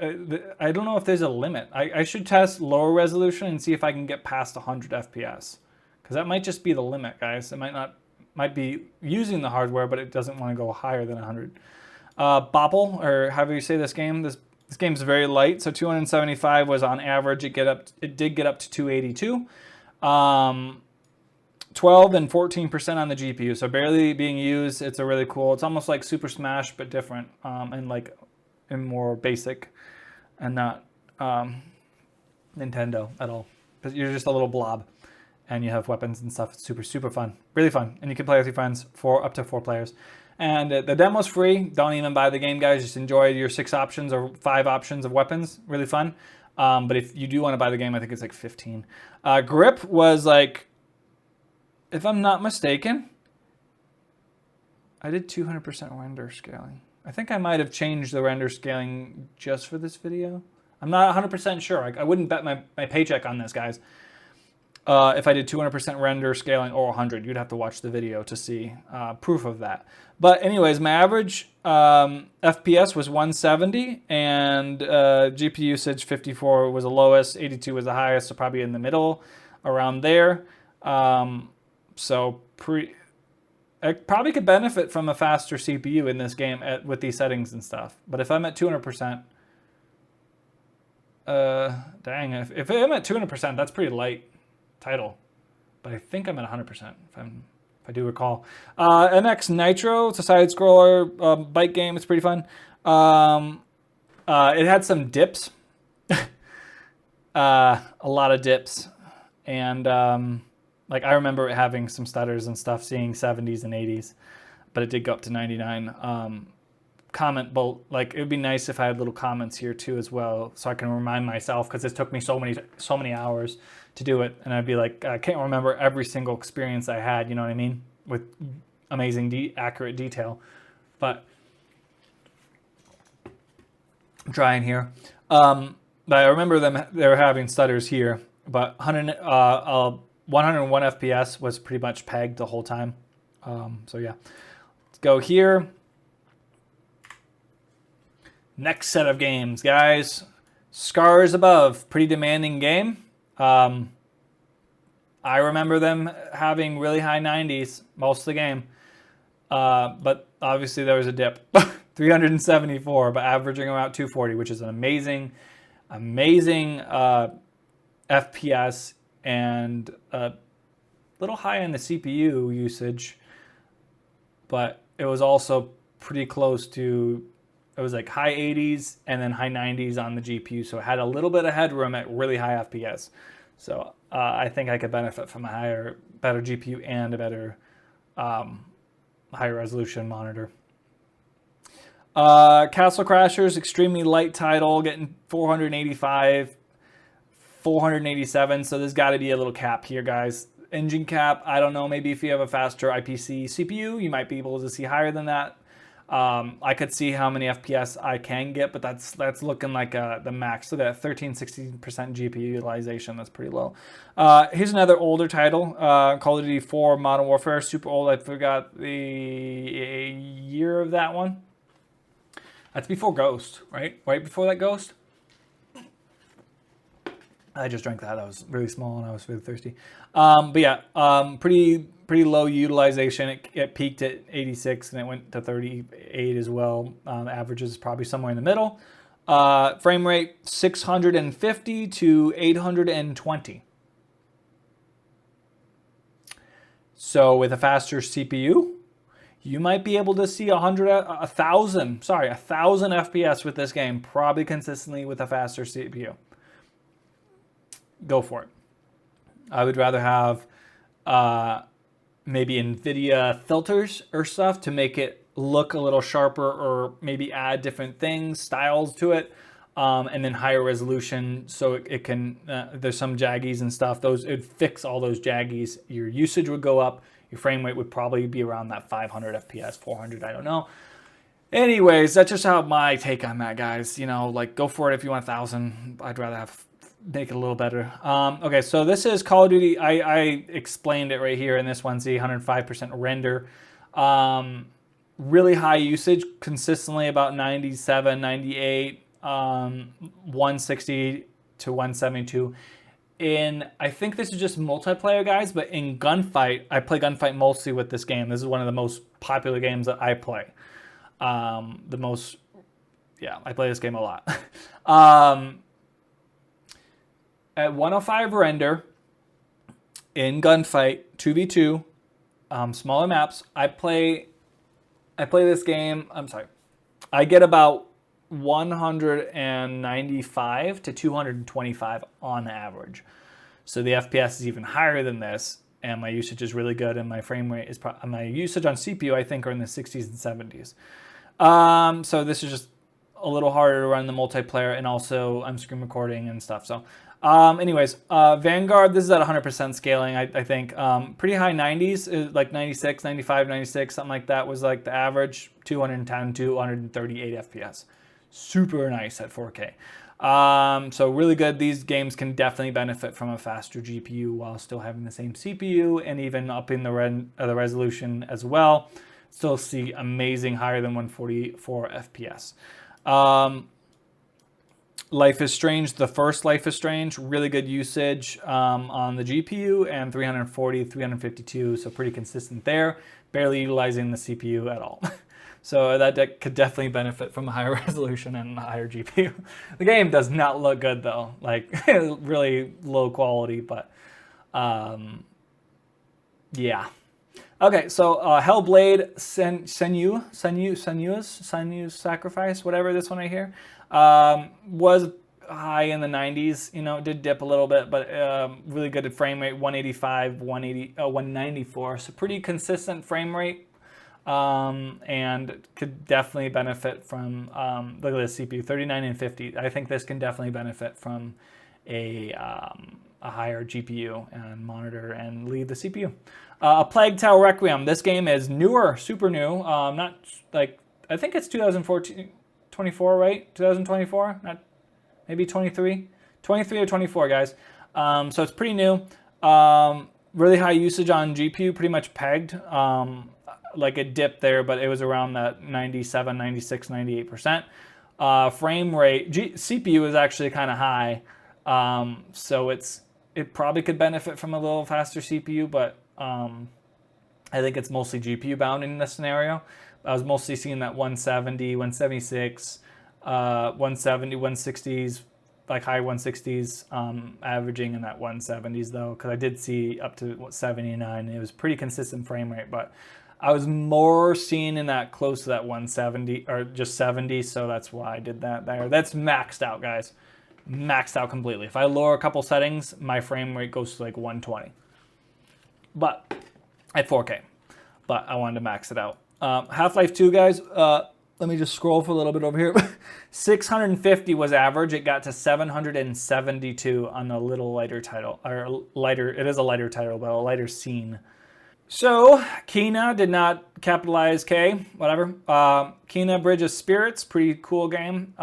I don't know if there's a limit. I should test lower resolution and see if I can get past 100 FPS. Because that might just be the limit, guys. It might be using the hardware, but it doesn't want to go higher than 100. Bopple, or however you say this game, this game's very light. So 275 was on average. It did get up to 282. 12 and 14% on the GPU, so barely being used. It's a really cool. It's almost like Super Smash, but different, and more basic, and not Nintendo at all. Because you're just a little blob, and you have weapons and stuff. It's super fun, really fun, and you can play with your friends for up to 4 players. And the demo's free. Don't even buy the game, guys. Just enjoy your 6 options or 5 options of weapons. Really fun. But if you do want to buy the game, I think it's like 15. Grip was like, if I'm not mistaken, I did 200% render scaling. I think I might have changed the render scaling just for this video. I'm not 100% sure. I wouldn't bet my paycheck on this, guys. If I did 200% render scaling or 100, you'd have to watch the video to see proof of that. But anyways, my average FPS was 170, and GPU usage 54 was the lowest, 82 was the highest, so probably in the middle, around there. So I probably could benefit from a faster CPU in this game with these settings and stuff. But if I'm at 200%, dang, if I'm at 200%, that's pretty light title. But I think I'm at 100%, if I do recall. MX Nitro, it's a side-scroller bike game. It's pretty fun. It had some dips, a lot of dips, and like I remember it having some stutters and stuff, seeing 70s and 80s, but it did go up to 99. Comment bolt, like it would be nice if I had little comments here too as well, so I can remind myself, because it took me so many hours to do it, and I'd be like, I can't remember every single experience I had, you know what I mean, with amazing accurate detail. But I'm trying here. But I remember they were having stutters here, but 101 FPS was pretty much pegged the whole time. So yeah, let's go here. Next set of games, guys. Scars Above, pretty demanding game. I remember them having really high 90s most of the game. But obviously there was a dip. 374, but averaging about 240, which is an amazing FPS, and a little high on the CPU usage, but it was also pretty close to, it was like high 80s and then high 90s on the GPU, so it had a little bit of headroom at really high FPS. So I think I could benefit from a better GPU and a better higher resolution monitor. Castle Crashers, extremely light title, getting 485, 487. So there's got to be a little cap here, guys. Engine cap, I don't know. Maybe if you have a faster IPC CPU, you might be able to see higher than that. I could see how many FPS I can get, but that's looking like the max. Look at that, 13-16% GPU utilization. That's pretty low. Here's another older title, Call of Duty 4 Modern Warfare. Super old. I forgot the year of that one. That's before Ghost, right? Right before that Ghost. I just drank that. I was really small and I was really thirsty. But yeah, pretty low utilization. It peaked at 86 and it went to 38 as well. Average is probably somewhere in the middle. Frame rate 650 to 820. So with a faster CPU, you might be able to see 1,000 FPS with this game, probably consistently with a faster CPU. Go for it. I would rather have maybe NVIDIA filters or stuff to make it look a little sharper, or maybe add different things, styles to it, and then higher resolution so it can, there's some jaggies and stuff. It would fix all those jaggies. Your usage would go up. Your frame rate would probably be around that 500 FPS, 400, I don't know. Anyways, that's just how my take on that, guys. You know, like, go for it if you want 1,000. I'd rather make it a little better. Okay, so this is Call of Duty. I explained it right here in this one. See, 105% render. Really high usage, consistently about 97, 98, 160 to 172. I think this is just multiplayer, guys, but in Gunfight, I play Gunfight mostly with this game. This is one of the most popular games that I play. I play this game a lot. At 105 render, in Gunfight, 2v2, smaller maps, I play this game, I get about 195 to 225 on average. So the FPS is even higher than this, and my usage is really good, and my frame rate is my usage on CPU, I think, are in the 60s and 70s. So this is just a little harder to run the multiplayer, and also I'm screen recording and stuff. So anyways, Vanguard, this is at 100% scaling, I think. Pretty high 90s, like 96, 95, 96, something like that was like the average. 210 to 138 FPS. Super nice at 4K. So really good. These games can definitely benefit from a faster GPU while still having the same CPU, and even upping the resolution as well. Still see amazing, higher than 144 FPS. Life is Strange, the first Life is Strange, really good usage on the GPU, and 340, 352, so pretty consistent there. Barely utilizing the CPU at all. So that could definitely benefit from a higher resolution and a higher GPU. The game does not look good though, like really low quality, but yeah. Okay, so Hellblade Senua's Sacrifice, whatever this one right here, was high in the 90s. You know, it did dip a little bit, but really good at frame rate, 185, 194. So pretty consistent frame rate, and could definitely benefit from, look at this CPU, 39 and 50. I think this can definitely benefit from a higher GPU and monitor and leave the CPU. A Plague Tale Requiem. This game is newer, super new. Not like, I think it's 2014, 24, right? 2024, not maybe 23, 23 or 24, guys. So it's pretty new. Really high usage on GPU, pretty much pegged. Like a dip there, but it was around that 97, 96, 98%. Frame rate, CPU is actually kind of high, so it probably could benefit from a little faster CPU, but I think it's mostly GPU bound in this scenario. I was mostly seeing that 170, 176, 170, 160s, like high 160s, averaging in that 170s though, because I did see up to 79. It was pretty consistent frame rate, but I was more seeing in that close to that 170 or just 70, so that's why I did that there. That's maxed out, guys. Maxed out completely. If I lower a couple settings, my frame rate goes to like 120. But at 4K. But I wanted to max it out. Half-Life 2, guys, let me just scroll for a little bit over here. 650 was average. It got to 772 on a little lighter title. Or lighter, it is a lighter title, but a lighter scene. So, Kena did not capitalize K, whatever. Kena Bridge of Spirits, pretty cool game.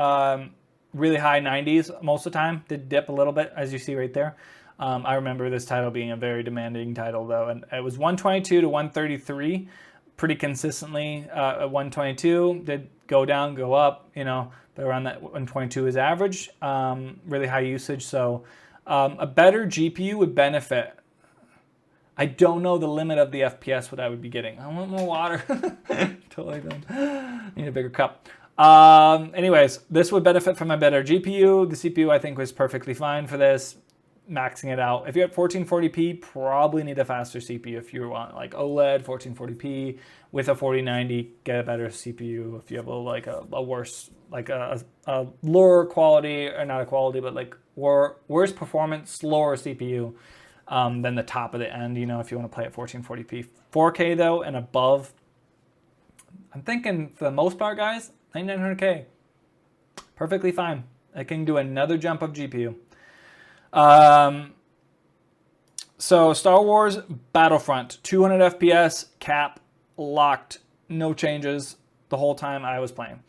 Really high 90s most of the time. Did dip a little bit, as you see right there. I remember this title being a very demanding title, though. And it was 122 to 133 pretty consistently. At 122, did go down, go up, you know, but around that 122 is average. Really high usage, so a better GPU would benefit. I don't know the limit of the FPS what I would be getting. I want more water. Totally don't. Need a bigger cup. Anyways, this would benefit from a better GPU. The CPU I think was perfectly fine for this. Maxing it out. If you're at 1440p, probably need a faster CPU. If you want like OLED 1440p with a 4090, get a better CPU. If you have a worse, like a lower quality, or not a quality, but like worse performance, slower CPU than the top of the end, you know, if you want to play at 1440p. 4K though and above, I'm thinking for the most part, guys, 9900K. Perfectly fine. I can do another jump of GPU. So Star Wars Battlefront, 200 FPS, cap, locked, no changes the whole time I was playing.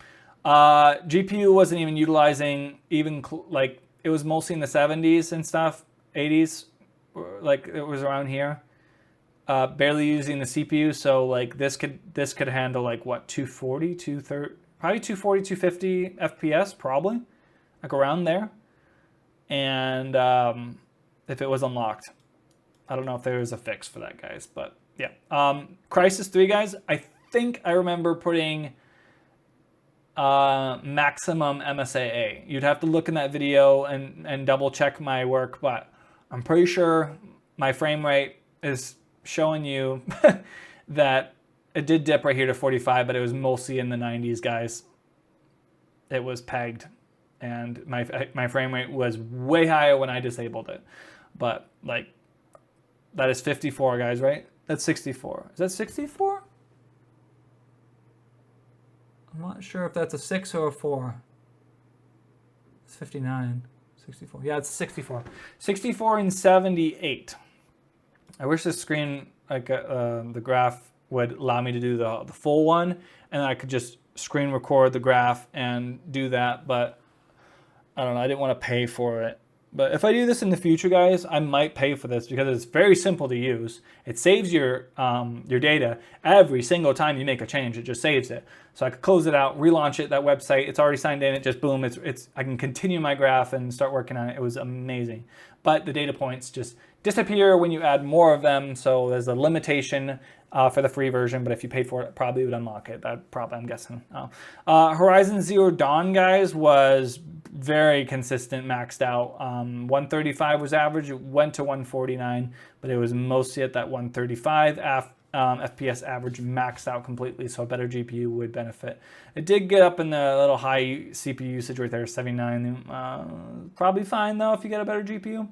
GPU wasn't even utilizing, like, it was mostly in the 70s and stuff, 80s, like it was around here. Barely using the CPU, so like this could handle like what, 240, 230, probably 240, 250 FPS, probably, like around there. And if it was unlocked, I don't know if there was a fix for that, guys, but yeah. Crysis 3, guys, I think I remember putting maximum MSAA. You'd have to look in that video and double check my work, but I'm pretty sure my frame rate is showing you that it did dip right here to 45, but it was mostly in the 90s, guys. It was pegged. And my frame rate was way higher when I disabled it. But, like, that is 54, guys, right? That's 64. Is that 64? I'm not sure if that's a 6 or a 4. It's 59. 64. Yeah, it's 64. 64 and 78. I wish the screen, like the graph, would allow me to do the full one. And I could just screen record the graph and do that, but I don't know, I didn't want to pay for it. But if I do this in the future, guys, I might pay for this because it's very simple to use. It saves your data every single time you make a change. It just saves it. So I could close it out, relaunch it, that website, it's already signed in, it just boom, I can continue my graph and start working on it. It was amazing. But the data points just disappear when you add more of them, so there's a limitation for the free version, but if you paid for it, it probably would unlock it. That probably, I'm guessing. Horizon Zero Dawn, guys, was very consistent, maxed out. 135 was average. It went to 149, but it was mostly at that 135 FPS average, maxed out completely, so a better GPU would benefit. It did get up in the little high CPU usage right there, 79. Probably fine, though, if you get a better GPU.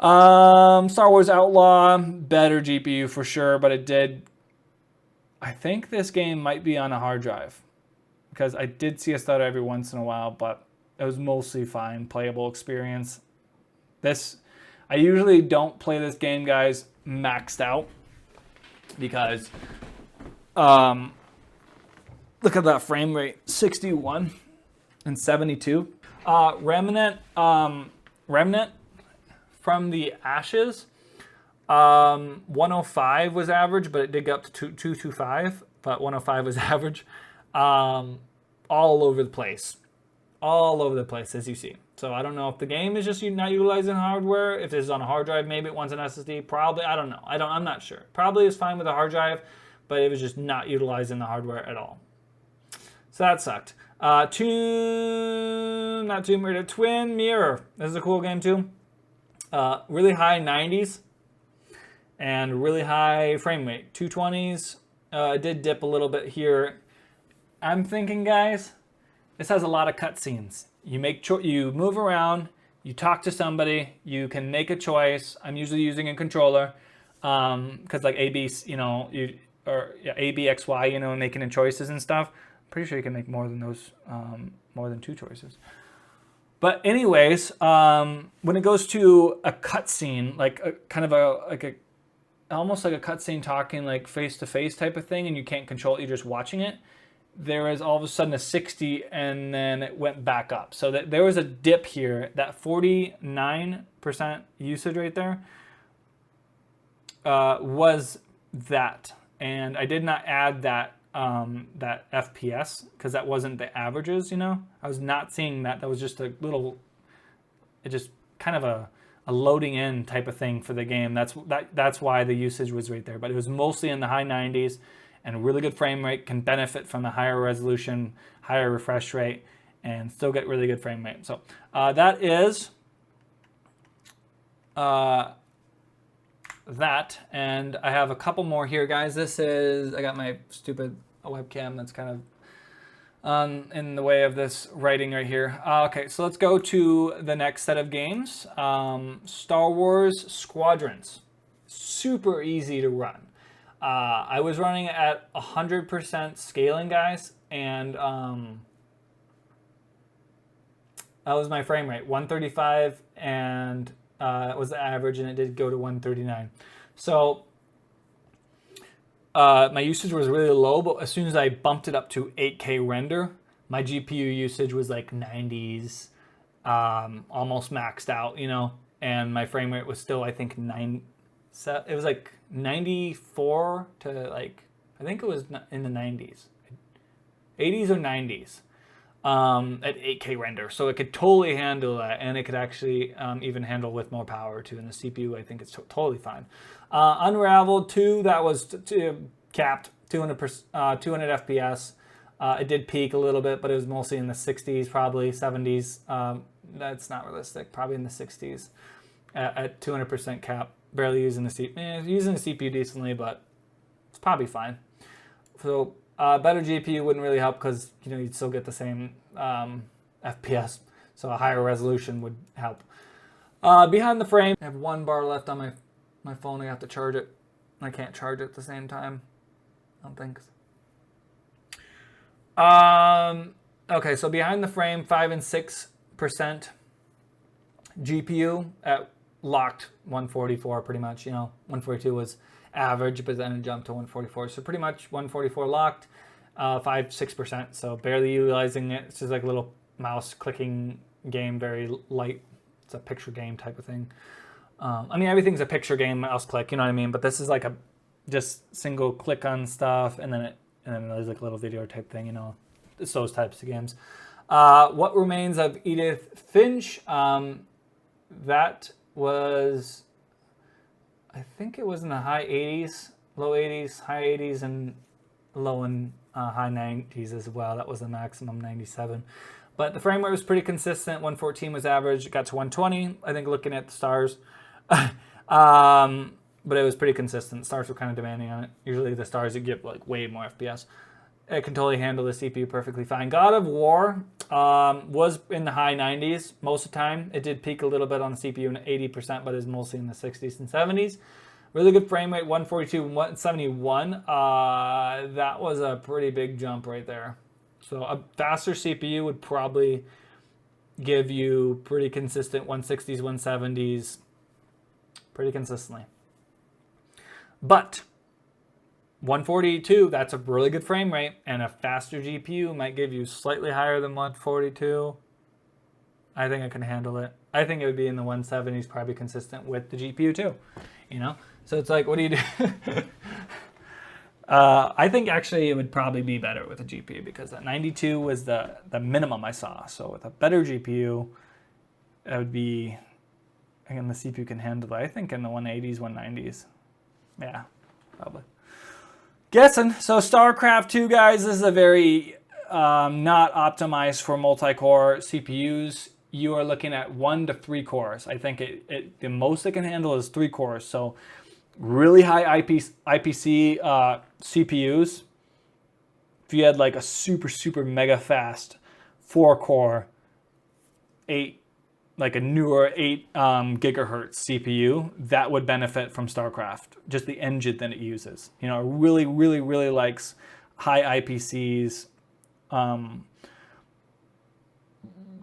Star Wars Outlaw, better GPU for sure, but it did, I think this game might be on a hard drive because I did see a stutter every once in a while, but it was mostly fine, playable experience. I usually don't play this game, guys, maxed out because, look at that frame rate, 61 and 72. Remnant, from the Ashes, 105 was average, but it did get up to 225, but 105 was average. all over the place. All over the place, as you see. So I don't know if the game is just not utilizing hardware. If it's on a hard drive, maybe it wants an SSD. Probably, I don't know. I'm not sure. Probably is fine with a hard drive, but it was just not utilizing the hardware at all. So that sucked. Twin Mirror. This is a cool game too. Really high 90s and really high frame rate. 220s. It did dip a little bit here. I'm thinking, guys, this has a lot of cutscenes. You move around, you talk to somebody, you can make a choice. I'm usually using a controller because like A, B, A, B, X, Y, making the choices and stuff. I'm pretty sure you can make more than those, more than 2 choices. But anyways, when it goes to a cutscene, like almost like a cutscene talking like face to face type of thing, and you can't control it, you're just watching it. There is all of a sudden a 60 and then it went back up. So that there was a dip here. That 49% usage right there was that. And I did not add that that FPS because that wasn't the averages, I was not seeing that. That was just it just kind of a loading in type of thing for the game. That's why the usage was right there. But it was mostly in the high 90s. And a really good frame rate, can benefit from the higher resolution, higher refresh rate, and still get really good frame rate. So that is that. And I have a couple more here, guys. I got my stupid webcam that's kind of in the way of this writing right here. Okay, so let's go to the next set of games. Star Wars Squadrons. Super easy to run. I was running at 100% scaling, guys, and that was my frame rate, 135, and it was the average, and it did go to 139. So my usage was really low, but as soon as I bumped it up to 8K render, my GPU usage was like 90s, almost maxed out, and my frame rate was still, I think, it was like 94 to like, I think it was in the 90s, 80s or 90s at 8K render. So it could totally handle that, and it could actually even handle with more power too. In the CPU, I think it's totally fine. Unraveled 2, that was capped 200 FPS. It did peak a little bit, but it was mostly in the 60s, probably 70s. That's not realistic. Probably in the 60s at 200% cap. Barely using the CPU. Using the CPU decently, but it's probably fine. So better GPU wouldn't really help because you'd still get the same FPS. So a higher resolution would help. Behind the frame, I have 1 bar left on my phone. I have to charge it. I can't charge it at the same time. I don't think. Okay, so behind the frame, 5 and 6% GPU at locked 144 pretty much. 142 was average, but then it jumped to 144. So pretty much 144 locked, 5-6%. So barely utilizing it. It's just like a little mouse clicking game, very light. It's a picture game type of thing. I mean, everything's a picture game, mouse click, you know what I mean? But this is like a just single click on stuff, and then there's like a little video type thing, It's those types of games. What Remains of Edith Finch? That was, I think it was in the high 80s, low 80s, high 80s, and low and high 90s as well. That was the maximum, 97. But the frame rate was pretty consistent. 114 was average. It got to 120, I think, looking at the stars. But it was pretty consistent. Stars were kind of demanding on it. Usually the stars, you get like way more FPS. It can totally handle the CPU perfectly fine. God of War was in the high 90s most of the time. It did peak a little bit on the CPU in 80%, but is mostly in the 60s and 70s. Really good frame rate, 142 and 171. That was a pretty big jump right there. So a faster CPU would probably give you pretty consistent 160s, 170s, pretty consistently. But 142, that's a really good frame rate, and a faster GPU might give you slightly higher than 142. I think I can handle it. I think it would be in the 170s, probably consistent with the GPU too, So it's like, what do you do? I think actually it would probably be better with a GPU because that 92 was the minimum I saw. So with a better GPU, it would be, again, the CPU can handle it. I think in the 180s, 190s. Yeah, probably. Guessing. So StarCraft 2, guys, this is a very not optimized for multi-core CPUs. You are looking at 1 to 3 cores. I think the most it can handle is 3 cores. So really high IPC CPUs. If you had like a super mega fast 4-core, like a newer 8 gigahertz CPU, that would benefit from StarCraft. Just the engine that it uses. You know, it really likes high IPCs,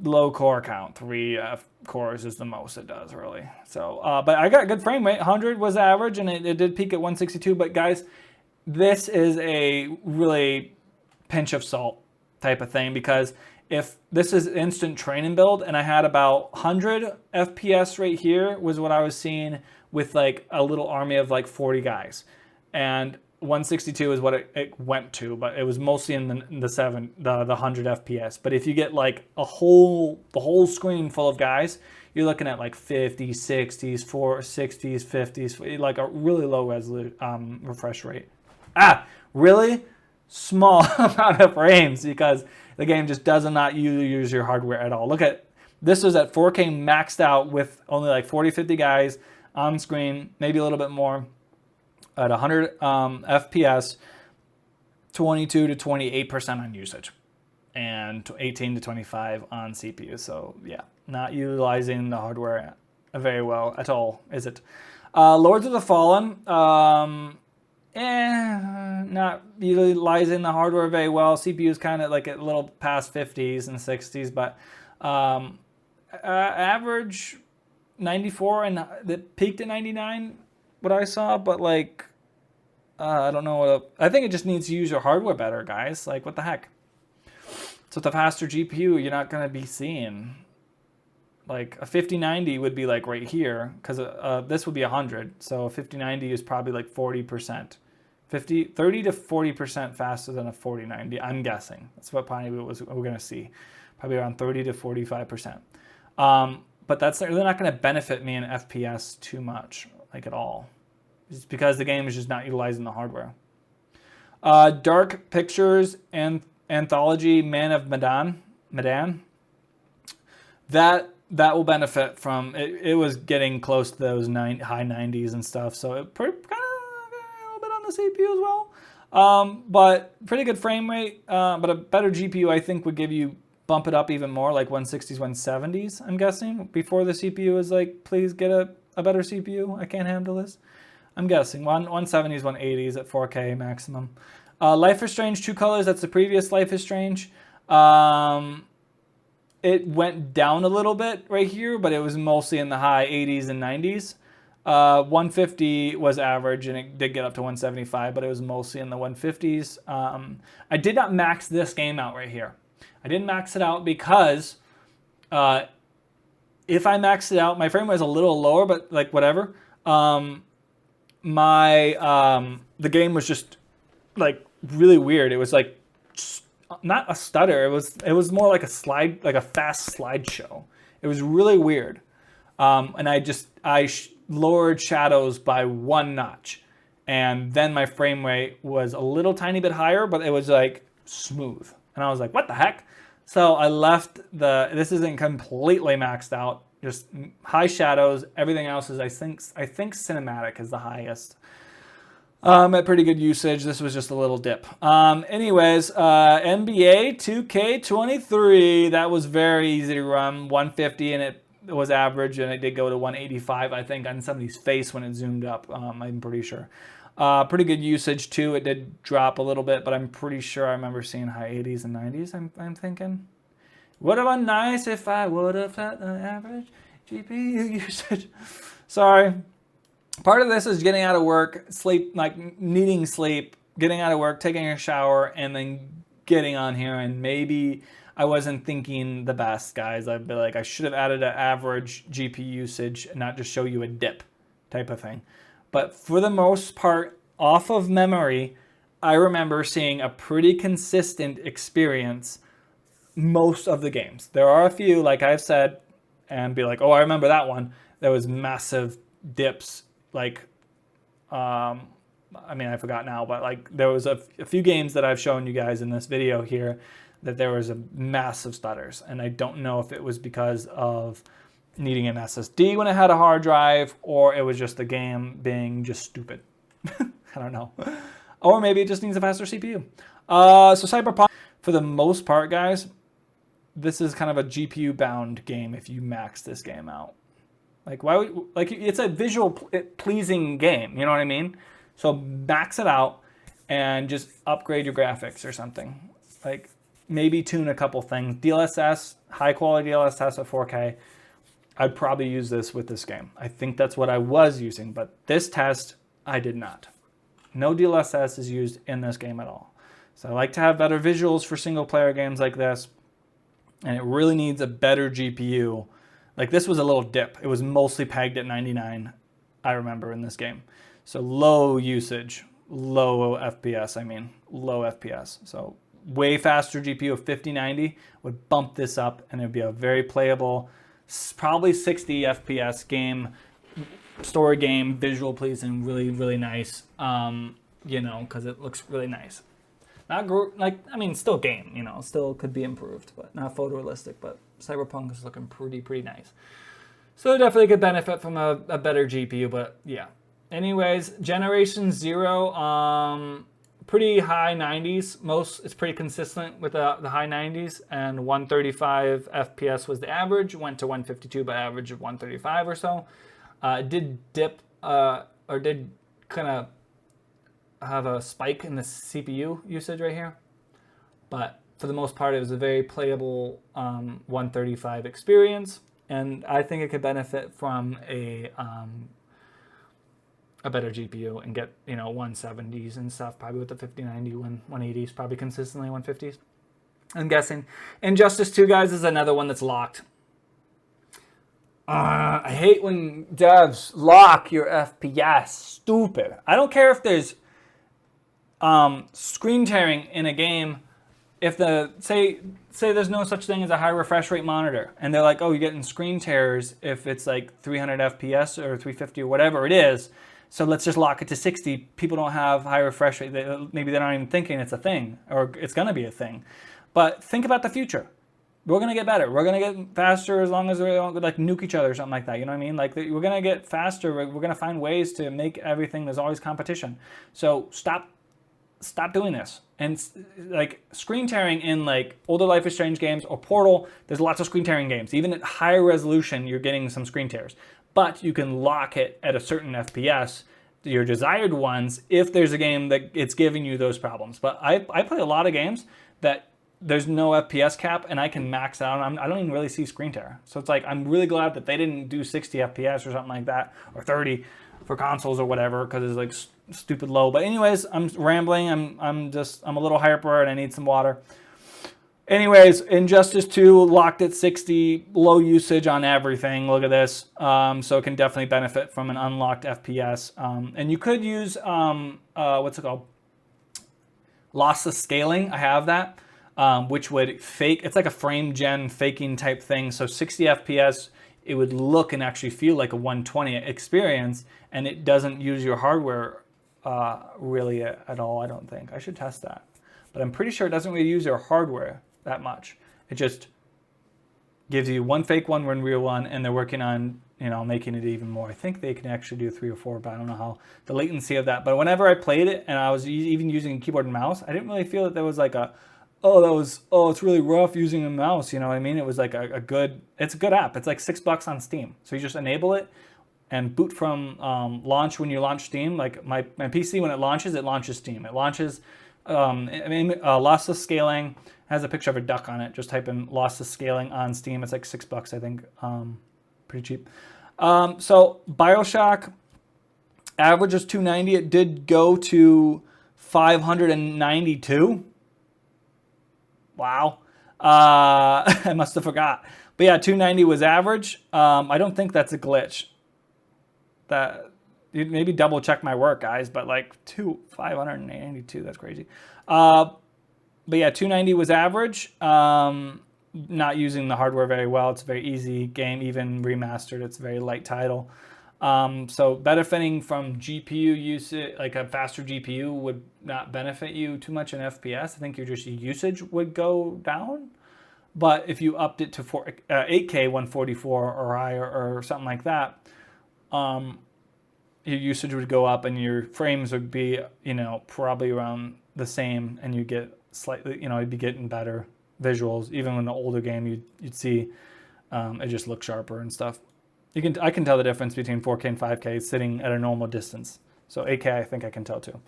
low core count. 3 cores is the most it does, really. So, but I got good frame rate. 100 was average, and it did peak at 162. But guys, this is a really pinch of salt type of thing, because if this is instant training build and I had about 100 FPS right here was what I was seeing with like a little army of like 40 guys, and 162 is what it went to, but it was mostly in the 100 FPS. But if you get like the whole screen full of guys, you're looking at like 50s, 60s, 60s, 50s, like a really low resolution refresh rate. Really small amount of frames, because the game just does not use your hardware at all. Look at this, was at 4K maxed out with only like 40-50 guys on screen, maybe a little bit more, at 100 FPS, 22 to 28% on usage, and 18 to 25 on CPU. So yeah, not utilizing the hardware very well at all, is it? Lords of the Fallen, not utilizing the hardware very well. CPU is kind of like a little past 50s and 60s, but average 94, and that peaked at 99, what I saw. But like, I don't know I think it just needs to use your hardware better, guys. Like, what the heck? So with a faster GPU, you're not going to be seeing, like, a 5090 would be like right here, because this would be 100. So a 5090 is probably like 40%. 30 to 40% faster than a 4090, I'm guessing. That's what probably we're going to see. Probably around 30 to 45%. But that's really not going to benefit me in FPS too much, like at all. Just because the game is just not utilizing the hardware. Dark Pictures and Anthology Man of Medan. That will benefit from it. It was getting close to those high 90s and stuff, so it kind of a little bit on the CPU as well. But pretty good frame rate. But a better GPU, I think, would give you, bump it up even more, like 160s, 170s. I'm guessing before the CPU is like, please get a better CPU. I can't handle this. I'm guessing 170s, 180s at 4K maximum. Life is Strange 2 colors. That's the previous Life is Strange. It went down a little bit right here, but it was mostly in the high 80s and 90s. 150 was average, and it did get up to 175, but it was mostly in the 150s. I did not max this game out right here. I didn't max it out because if I maxed it out, my frame rate was a little lower, but like whatever. The game was just like really weird. It was like not a stutter. It was more like a fast slideshow. It was really weird. And I lowered shadows by 1 notch, and then my frame rate was a little tiny bit higher, but it was like smooth. And I was like, what the heck? So I left this isn't completely maxed out, just high shadows. Everything else is, I think cinematic is the highest. At pretty good usage. This was just a little dip. Anyways, NBA 2K23, that was very easy to run. 150, and it was average, and it did go to 185, I think, on somebody's face when it zoomed up. I'm pretty sure. Pretty good usage too. It did drop a little bit, but I'm pretty sure I remember seeing high 80s and 90s. I'm thinking. Would have been nice if I would have had the average GPU usage. Sorry. Part of this is getting out of work, sleep, like needing sleep, getting out of work, taking a shower, and then getting on here. And maybe I wasn't thinking the best, guys. I'd be like, I should have added an average GPU usage and not just show you a dip type of thing. But for the most part, off of memory, I remember seeing a pretty consistent experience most of the games. There are a few, like I've said, and be like, oh, I remember that one. There was massive dips, like, I mean, I forgot now, but like there was a few games that I've shown you guys in this video here that there was a massive stutters. And I don't know if it was because of needing an SSD when it had a hard drive, or it was just the game being just stupid. I don't know. Or maybe it just needs a faster CPU. So Cyberpunk, for the most part, guys, this is kind of a GPU bound game if you max this game out. Like, why would, like, it's a visual pleasing game, you know what I mean? So max it out and just upgrade your graphics or something. Like, maybe tune a couple things. DLSS, high quality DLSS at 4K. I'd probably use this with this game. I think that's what I was using, but this test, I did not. No DLSS is used in this game at all. So I like to have better visuals for single player games like this, and it really needs a better GPU. Like, this was a little dip. It was mostly pegged at 99, I remember, in this game. So low usage, low FPS, low FPS. So way faster GPU of 5090 would bump this up, and it would be a very playable, probably 60 FPS game, story game, visual pleasing, really, really nice, you know, because it looks really nice. Not still game, you know, still could be improved, but not photorealistic, but Cyberpunk is looking pretty nice. So definitely could benefit from a better GPU, but yeah. Anyways, Generation 0, pretty high 90s. It's pretty consistent with the high 90s, and 135 FPS was the average. Went to 152 by average of 135 or so. It did dip, or did kind of have a spike in the CPU usage right here, but for the most part it was a very playable 135 experience, and I think it could benefit from a better GPU and get, you know, 170s and stuff, probably with the 5090, 180s, probably consistently 150s, I'm guessing. Injustice 2, guys, is another one that's locked. I hate when devs lock your FPS. Stupid. I don't care if there's screen tearing in a game. If say there's no such thing as a high refresh rate monitor, and they're like, oh, you're getting screen tears if it's like 300 FPS or 350 or whatever it is, so let's just lock it to 60. People don't have high refresh rate. Maybe they're not even thinking it's a thing, or it's going to be a thing. But think about the future. We're going to get better. We're going to get faster as long as we don't like nuke each other or something like that. You know what I mean? Like, we're going to get faster. We're going to find ways to make everything. There's always competition. So stop doing this. And like screen tearing in like older Life is Strange games or Portal, there's lots of screen tearing games. Even at higher resolution, you're getting some screen tears. But you can lock it at a certain FPS, your desired ones, if there's a game that it's giving you those problems. But I play a lot of games that there's no FPS cap, and I can max out. I don't even really see screen tear. So it's like, I'm really glad that they didn't do 60 FPS or something like that, or 30 for consoles or whatever, because it's like stupid low. But anyways, I'm rambling. I'm a little hyper and I need some water. Anyways, Injustice 2 locked at 60, low usage on everything. Look at this. So it can definitely benefit from an unlocked FPS. And you could use, what's it called? Lossless scaling. I have that, which would fake. It's like a frame gen faking type thing. So 60 FPS, it would look and actually feel like a 120 experience, and it doesn't use your hardware really at all, I don't think. I should test that. But I'm pretty sure it doesn't really use your hardware that much. It just gives you one fake one, one real one, and they're working on, you know, making it even more. I think they can actually do 3 or 4, but I don't know how the latency of that. But whenever I played it and I was even using keyboard and mouse, I didn't really feel that there was like it's really rough using a mouse, you know what I mean? It was like it's a good app. It's like $6 on Steam. So you just enable it and boot from launch when you launch Steam. Like my PC, when it launches Steam. It launches, lossless scaling, has a picture of a duck on it. Just type in lossless scaling on Steam. It's like $6, I think. Pretty cheap. So BioShock, average is 290. It did go to 592. Wow. I must have forgot. But yeah, 290 was average. I don't think that's a glitch. you'd maybe double check my work, guys, but like 582, that's crazy. But yeah, 290 was average. Not using the hardware very well. It's a very easy game, even remastered. It's a very light title. So benefiting from GPU usage, like a faster GPU would not benefit you too much in FPS. I think your just usage would go down. But if you upped it to 8K 144 or higher or something like that, your usage would go up and your frames would be, probably around the same, and you get slightly, you'd be getting better visuals. Even in an older game, you'd see it just look sharper and stuff. I can tell the difference between 4K and 5K sitting at a normal distance. So 8K, I think I can tell too.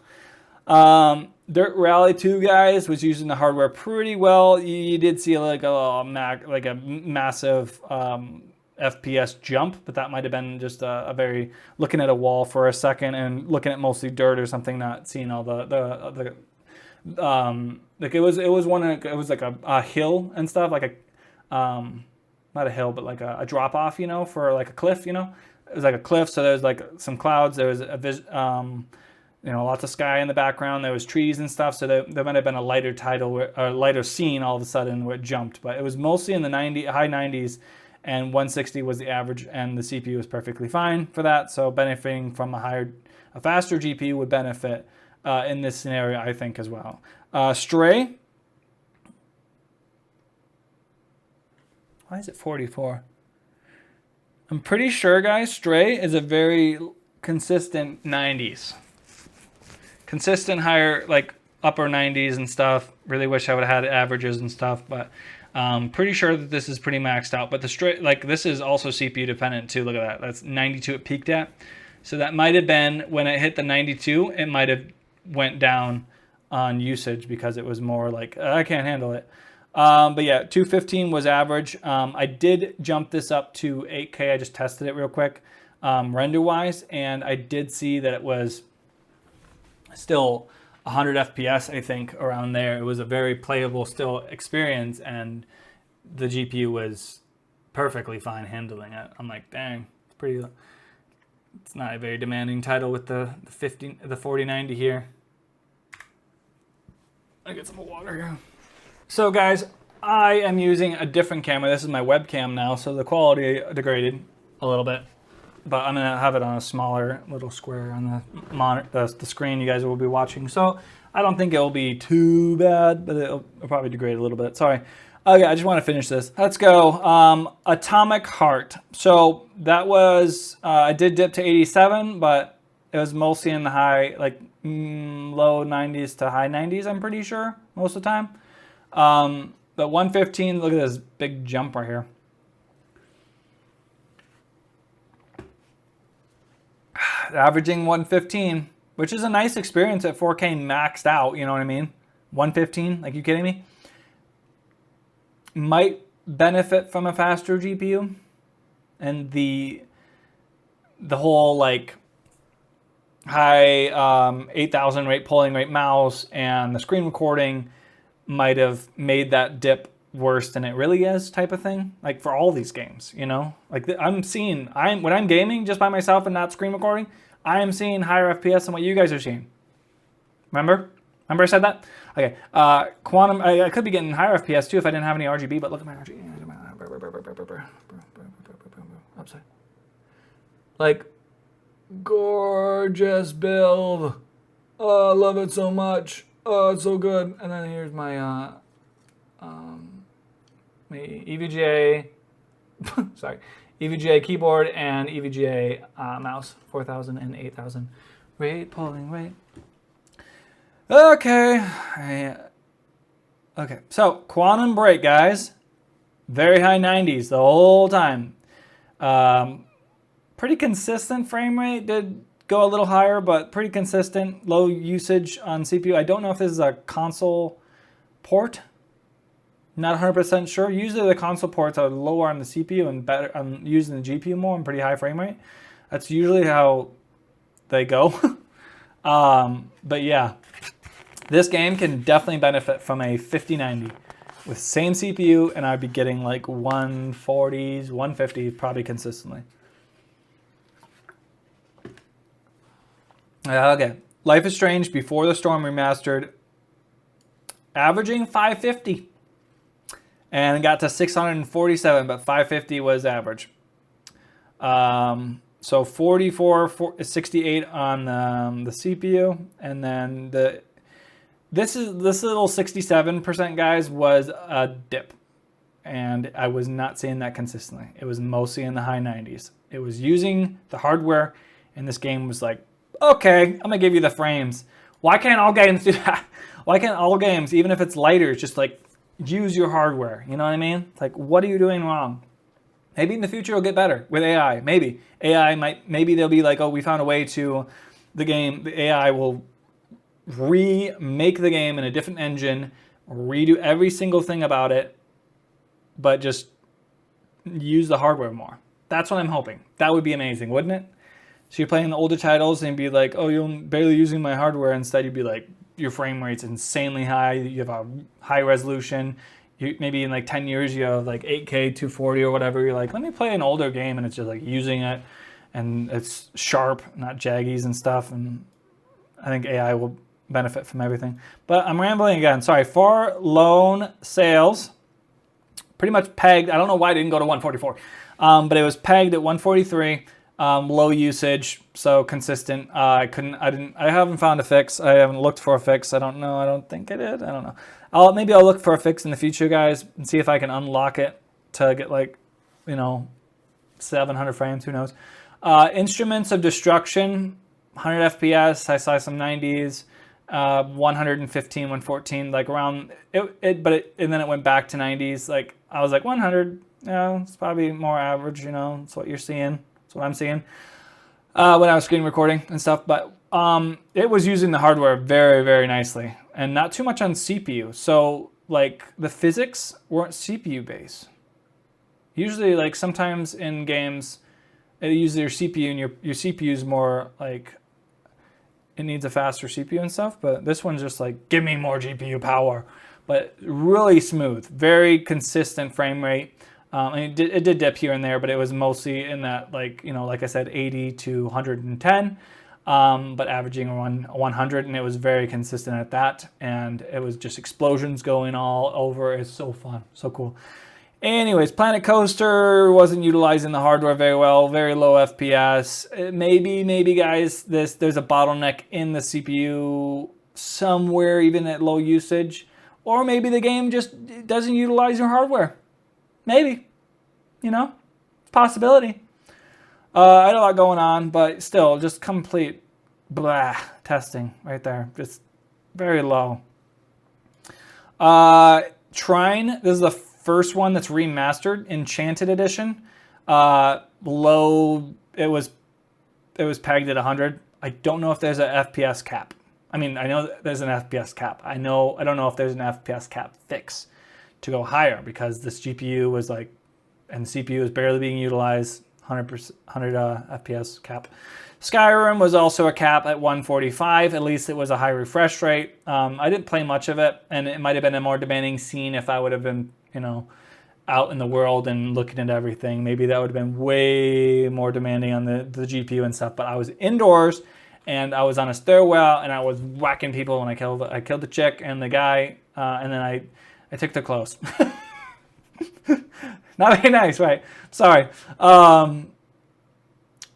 Dirt Rally 2, guys, was using the hardware pretty well. You did see like a massive FPS jump, but that might have been just a very looking at a wall for a second and looking at mostly dirt or something, not seeing all the like it was like a hill and stuff, like a not a hill, but like a drop off, for like a cliff, It was like a cliff, so there was like some clouds, there was lots of sky in the background, there was trees and stuff, so there might have been a lighter title or a lighter scene all of a sudden where it jumped, but it was mostly in the high 90s, and 160 was the average, and the CPU was perfectly fine for that. So benefiting from a faster GPU would benefit in this scenario, I think, as well. Stray. Why is it 44? I'm pretty sure, guys, Stray is a very consistent 90s. Consistent higher, like upper 90s and stuff. Really wish I would have had averages and stuff, but pretty sure that this is pretty maxed out. But the Stray, like this is also CPU dependent too. Look at that. That's 92 it peaked at. So that might have been when it hit the 92, it might have went down on usage because it was more like, I can't handle it. But yeah, 215 was average. I did jump this up to 8K. I just tested it real quick render-wise, and I did see that it was still 100 FPS, I think, around there. It was a very playable still experience, and the GPU was perfectly fine handling it. I'm like, dang, it's not a very demanding title with the 4090 here. I get some water here. So guys, I am using a different camera. This is my webcam now, so the quality degraded a little bit. But I'm gonna have it on a smaller little square on the monitor, the screen you guys will be watching. So I don't think it'll be too bad, but it'll probably degrade a little bit. Sorry. Okay, I just want to finish this. Let's go. Atomic Heart. So that was I did dip to 87, but it was mostly in the high, like low 90s to high 90s. I'm pretty sure most of the time. But 115. Look at this big jump right here. Averaging 115, which is a nice experience at 4K maxed out, you know what I mean? 115, like you kidding me? Might benefit from a faster GPU, and the whole like high 8000 rate polling rate mouse and the screen recording might have made that dip worse than it really is, type of thing. Like for all these games, like when I'm gaming just by myself and not screen recording, I am seeing higher FPS than what you guys are seeing. Remember I said that? Okay. Quantum, I could be getting higher FPS too if I didn't have any RGB, but look at my RGB. Upside. Like, gorgeous build. Oh, I love it so much. Oh, it's so good. And then here's my EVGA, sorry, EVGA keyboard and EVGA mouse, 4000 and 8000 rate, polling rate. Okay. Okay, so Quantum Break, guys. Very high 90s the whole time. Pretty consistent frame rate. Did go a little higher, but pretty consistent. Low usage on CPU. I don't know if this is a console port. Not 100% sure. Usually the console ports are lower on the CPU and better. I'm using the GPU more and pretty high frame rate. That's usually how they go. But yeah, this game can definitely benefit from a 5090 with same CPU, and I'd be getting like 140s, 150s probably consistently. Okay. Life is Strange Before the Storm remastered, averaging 550. And it got to 647, but 550 was average. So 68 on the CPU, and then this little 67%, guys, was a dip, and I was not seeing that consistently. It was mostly in the high 90s. It was using the hardware, and this game was like, okay, I'm gonna give you the frames. Why can't all games do that? Why can't all games, even if it's lighter, just like use your hardware? You know what I mean? It's like, what are you doing wrong? Maybe in the future it'll get better with AI. Maybe maybe they'll be like, oh, we found a way to the AI will remake the game in a different engine, redo every single thing about it, but just use the hardware more. That's what I'm hoping. That would be amazing, wouldn't it? So you're playing the older titles and be like, oh, you're barely using my hardware. Instead, you'd be like, your frame rate's insanely high. You have a high resolution. Maybe in like 10 years, you have like 8K 240 or whatever. You're like, let me play an older game, and it's just like using it, and it's sharp, not jaggies and stuff. And I think AI will benefit from everything. But I'm rambling again. Sorry. For loan sales, pretty much pegged. I don't know why it didn't go to 144, but it was pegged at 143. Low usage, so consistent. I haven't found a fix. I haven't looked for a fix. I don't know. I don't think I did. I don't know. Maybe I'll look for a fix in the future, guys, and see if I can unlock it to get like, 700 frames. Who knows? Instruments of Destruction, 100 FPS. I saw some 90s, 115, 114, like around it. And then it went back to 90s. Like I was like 100. Yeah, it's probably more average. It's what you're seeing. That's what I'm seeing when I was screen recording and stuff. But it was using the hardware very, very nicely, and not too much on CPU. So like the physics weren't CPU based. Usually, like sometimes in games, it uses your CPU, and your CPU is more like it needs a faster CPU and stuff. But this one's just like, give me more GPU power. But really smooth, very consistent frame rate. And it did dip here and there, but it was mostly in that, like I said, 80 to 110, but averaging around 100, and it was very consistent at that. And it was just explosions going all over. It's so fun, so cool. Anyways, Planet Coaster wasn't utilizing the hardware very well, very low FPS. Maybe guys, there's a bottleneck in the CPU somewhere, even at low usage, or maybe the game just doesn't utilize your hardware. Maybe, it's a possibility. I had a lot going on, but still, just complete blah testing right there. Just very low. Trine, this is the first one that's remastered, Enchanted Edition. Low, it was pegged at 100. I don't know if there's an FPS cap. I mean, I know there's an FPS cap. I don't know if there's an FPS cap fix to go higher, because this GPU was like, and the CPU was barely being utilized, 100 FPS cap. Skyrim was also a cap at 145. At least it was a high refresh rate. I didn't play much of it, and it might have been a more demanding scene if I would have been, out in the world and looking at everything. Maybe that would have been way more demanding on the GPU and stuff. But I was indoors, and I was on a stairwell, and I was whacking people when I killed the chick and the guy, and then I took their clothes. Not very nice, right? Sorry. But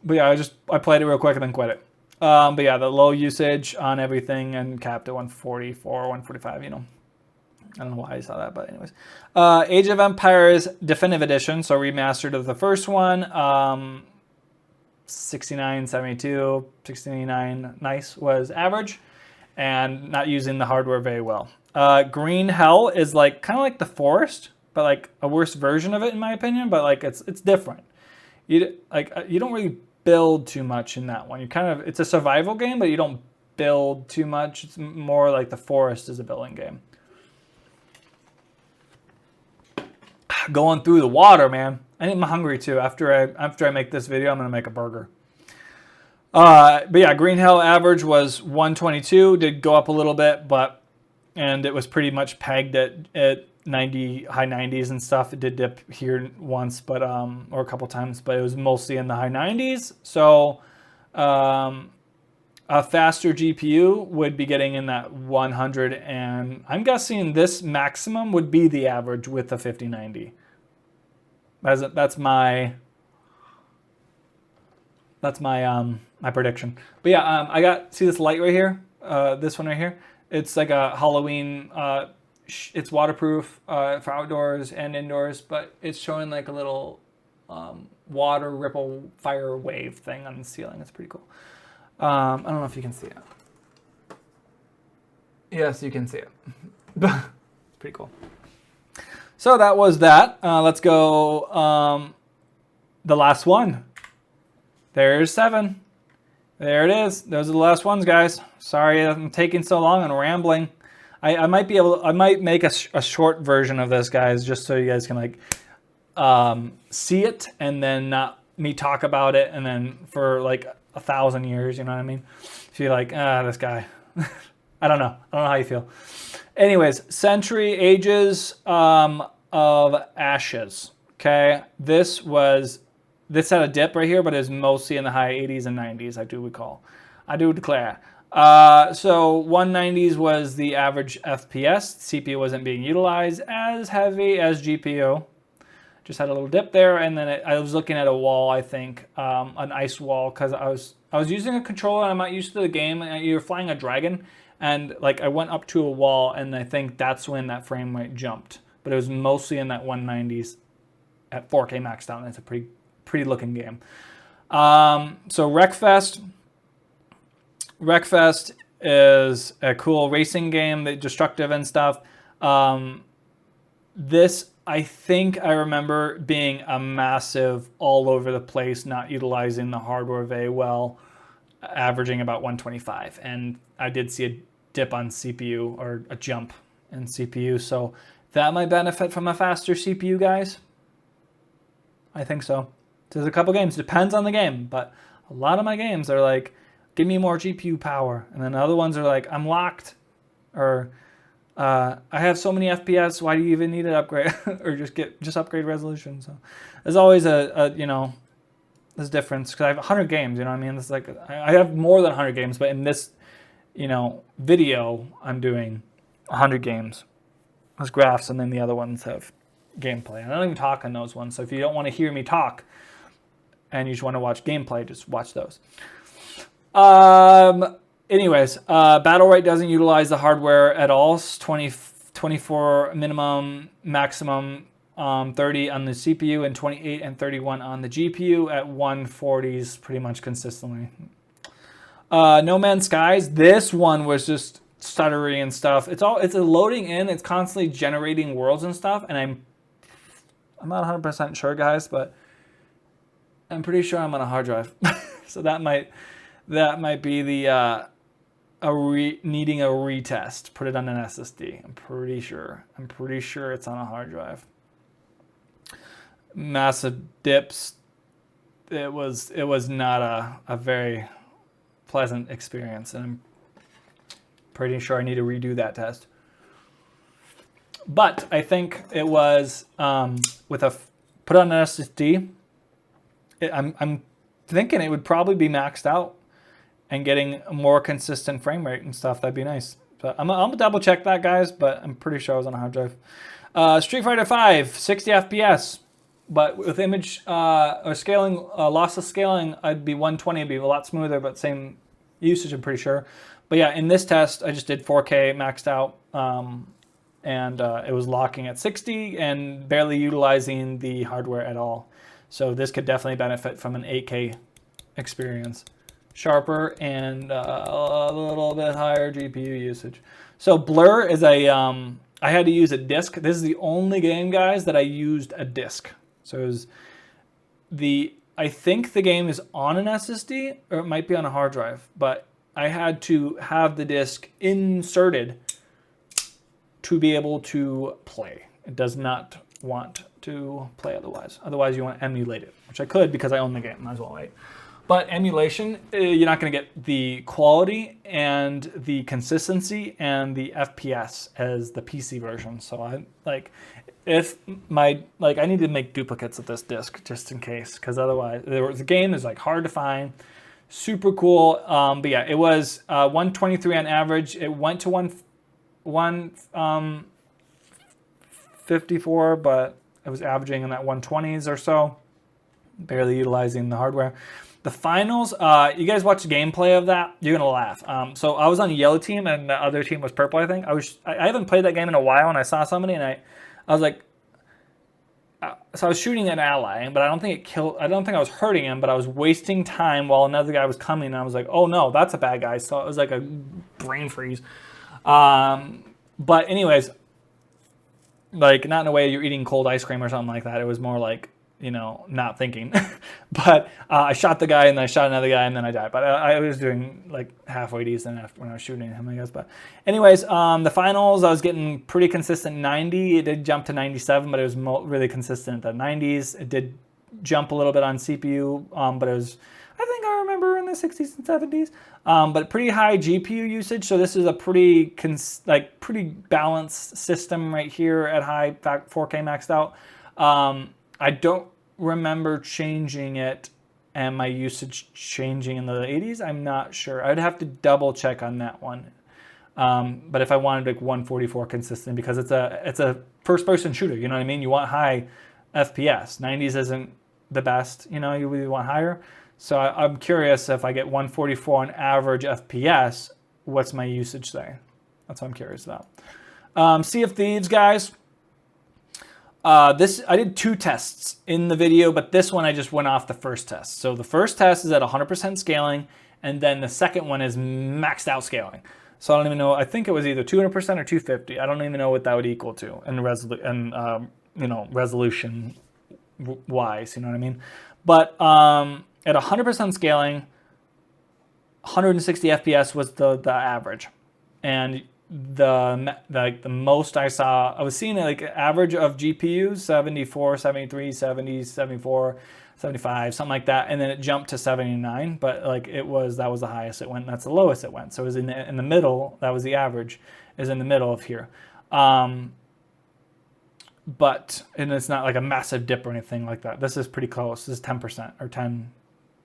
yeah, I played it real quick and then quit it. But yeah, the low usage on everything and capped at 144, 145, I don't know why I saw that, but anyways. Age of Empires Definitive Edition, so remastered of the first one. 69, 72, 69, nice, was average, and not using the hardware very well. Green Hell is like kind of like the Forest, but like a worse version of it in my opinion. But like it's different. You don't really build too much in that one. It's a survival game, but you don't build too much. It's more like the Forest is a building game. Going through the water, man. I'm hungry too. After I make this video, I'm gonna make a burger. But yeah, Green Hell average was 122. Did go up a little bit, and it was pretty much pegged at 90, high 90s and stuff. It did dip here once, but or a couple times, but it was mostly in the high 90s. So a faster GPU would be getting in that 100, and I'm guessing this maximum would be the average with the 5090. That's my my prediction. But yeah, see this light right here, this one right here. It's like a Halloween. It's waterproof for outdoors and indoors, but it's showing like a little water ripple fire wave thing on the ceiling. It's pretty cool. I don't know if you can see it. Yes, you can see it. It's pretty cool. So that was that. Let's go. The last one. There's 7. There it is. Those are the last ones, guys. Sorry I'm taking so long and rambling. I might be able. I might make a short version of this, guys, just so you guys can like see it and then not me talk about it and then for like 1,000 years. You know what I mean? If you're like, this guy. I don't know. I don't know how you feel. Anyways, Century Ages of Ashes. Okay, this had a dip right here, but it's mostly in the high 80s and 90s. I do recall. I do declare. So 190s was the average FPS. CPU wasn't being utilized as heavy as GPU. Just had a little dip there, and then I was looking at a wall. I think an ice wall because I was using a controller and I'm not used to the game. You're flying a dragon. And like I went up to a wall, and I think that's when that frame rate jumped. But it was mostly in that 190s at 4K maxed out, and it's a pretty looking game. So Wreckfest is a cool racing game, destructive and stuff. This, I think I remember being a massive all over the place, not utilizing the hardware very well, averaging about 125. And I did see a dip on CPU, or a jump in CPU. So that might benefit from a faster CPU, guys. I think so. There's a couple games, depends on the game, but a lot of my games are like, give me more GPU power. And then other ones are like, I'm locked, or I have so many FPS, why do you even need an upgrade? Or just upgrade resolution. So there's always there's difference, because I have 100 games, you know what I mean? It's like, I have more than 100 games, but in this, video, I'm doing 100 games. Those graphs, and then the other ones have gameplay. And I don't even talk on those ones, so if you don't want to hear me talk, and you just want to watch gameplay, just watch those. Anyways, Battlerite doesn't utilize the hardware at all. It's 24 minimum, maximum 30 on the CPU, and 28 and 31 on the GPU at 140s pretty much consistently. No Man's Skies, this one was just stuttery and stuff. It's loading in, it's constantly generating worlds and stuff, and I'm not 100% sure, guys, but I'm pretty sure I'm on a hard drive. So that might be the needing a retest. Put it on an SSD. I'm pretty sure it's on a hard drive. Massive dips. It was not a very pleasant experience, and I'm pretty sure I need to redo that test. But I think it was put on an SSD. I'm thinking it would probably be maxed out and getting a more consistent frame rate and stuff. That'd be nice. But I'm gonna double check that, guys, but I'm pretty sure I was on a hard drive. Street Fighter V, 60 FPS. But with image or scaling, lossless scaling, I'd be 120. It'd be a lot smoother, but same usage, I'm pretty sure. But yeah, in this test, I just did 4K maxed out, and it was locking at 60 and barely utilizing the hardware at all. So this could definitely benefit from an 8K experience. Sharper and a little bit higher GPU usage. So Blur is I had to use a disk. This is the only game, guys, that I used a disk. So it was I think the game is on an SSD, or it might be on a hard drive, but I had to have the disk inserted to be able to play. It does not want to play otherwise. Otherwise, you want to emulate it, which I could because I own the game. Might as well wait. But emulation, you're not going to get the quality and the consistency and the FPS as the PC version. So I I need to make duplicates of this disc just in case, because otherwise the game is like hard to find. super cool. But yeah, it was 123 on average. It went to 154, but it was averaging in that 120s or so, barely utilizing the hardware. The finals, you guys watch the gameplay of that, you're gonna laugh. So I was on the yellow team and the other team was purple, I think. I haven't played that game in a while, and I saw somebody and I was like, so I was shooting an ally, but I don't think I was hurting him, but I was wasting time while another guy was coming, and I was like, oh no, that's a bad guy. So it was like a brain freeze. But anyways, like, not in a way you're eating cold ice cream or something like that. It was more like, not thinking. But I shot the guy, and then I shot another guy, and then I died. But I was doing like halfway decent after when I was shooting him, I guess. But anyways, the finals, I was getting pretty consistent 90. It did jump to 97, but it was really consistent at the 90s. It did jump a little bit on CPU, but it was, I think I remember, in the 60s and 70s. But pretty high GPU usage. So this is a pretty balanced system right here at high 4K maxed out. I don't remember changing it and my usage changing in the 80s. I'm not sure. I'd have to double check on that one. But if I wanted like 144 consistent, because it's a first person shooter, you know what I mean? You want high FPS. 90s isn't the best, you really want higher. So I'm curious, if I get 144 on average FPS, what's my usage there? That's what I'm curious about. Sea of Thieves, guys. I did 2 tests in the video, but this one I just went off the first test. So the first test is at 100% scaling, and then the second one is maxed out scaling. So I don't even know. I think it was either 200% or 250. I don't even know what that would equal to in resolution wise. You know what I mean? But at 100% scaling, 160 FPS was the average, and the most I saw, I was seeing like average of GPUs 74, 73, 70, 74, 75, something like that, and then it jumped to 79. But like that was the highest it went. And that's the lowest it went. So it was in the middle. That was the average. Is in the middle of here. And it's not like a massive dip or anything like that. This is pretty close. This is 10% or 10.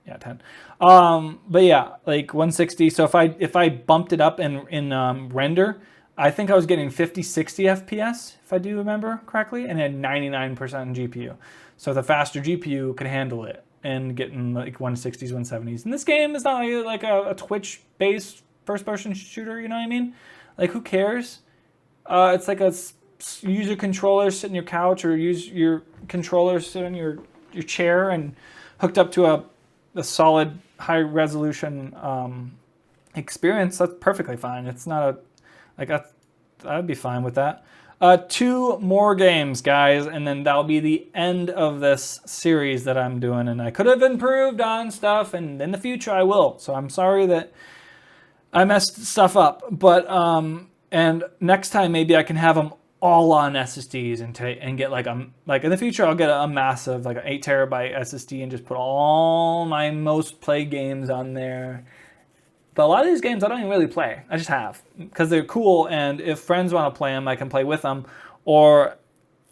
Yeah, 10. But yeah, like 160. So if I bumped it up in render, I think I was getting 50, 60 FPS, if I do remember correctly, and had 99% in GPU. So the faster GPU could handle it and getting like 160s, 170s. And this game is not like a Twitch-based first-person shooter, you know what I mean? Like, who cares? It's like use your controller, sit in your couch, or use your controller, sit in your chair, and hooked up to a solid high resolution experience. That's perfectly fine. It's not I'd be fine with that. 2 more games, guys, and then that'll be the end of this series that I'm doing. And I could have improved on stuff, and in the future I will. So I'm sorry that I messed stuff up. But and next time maybe I can have them all on SSDs and get like in the future I'll get a massive like an 8 terabyte SSD and just put all my most played games on there. But a lot of these games I don't even really play. I just have because they're cool, and if friends want to play them, I can play with them, or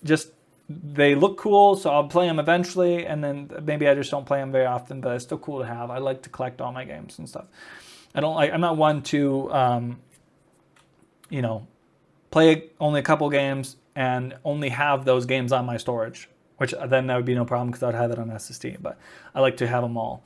just they look cool, so I'll play them eventually, and then maybe I just don't play them very often, but it's still cool to have. I like to collect all my games and stuff. I'm not one to play only a couple games and only have those games on my storage, which then that would be no problem because I would have it on SSD, but I like to have them all.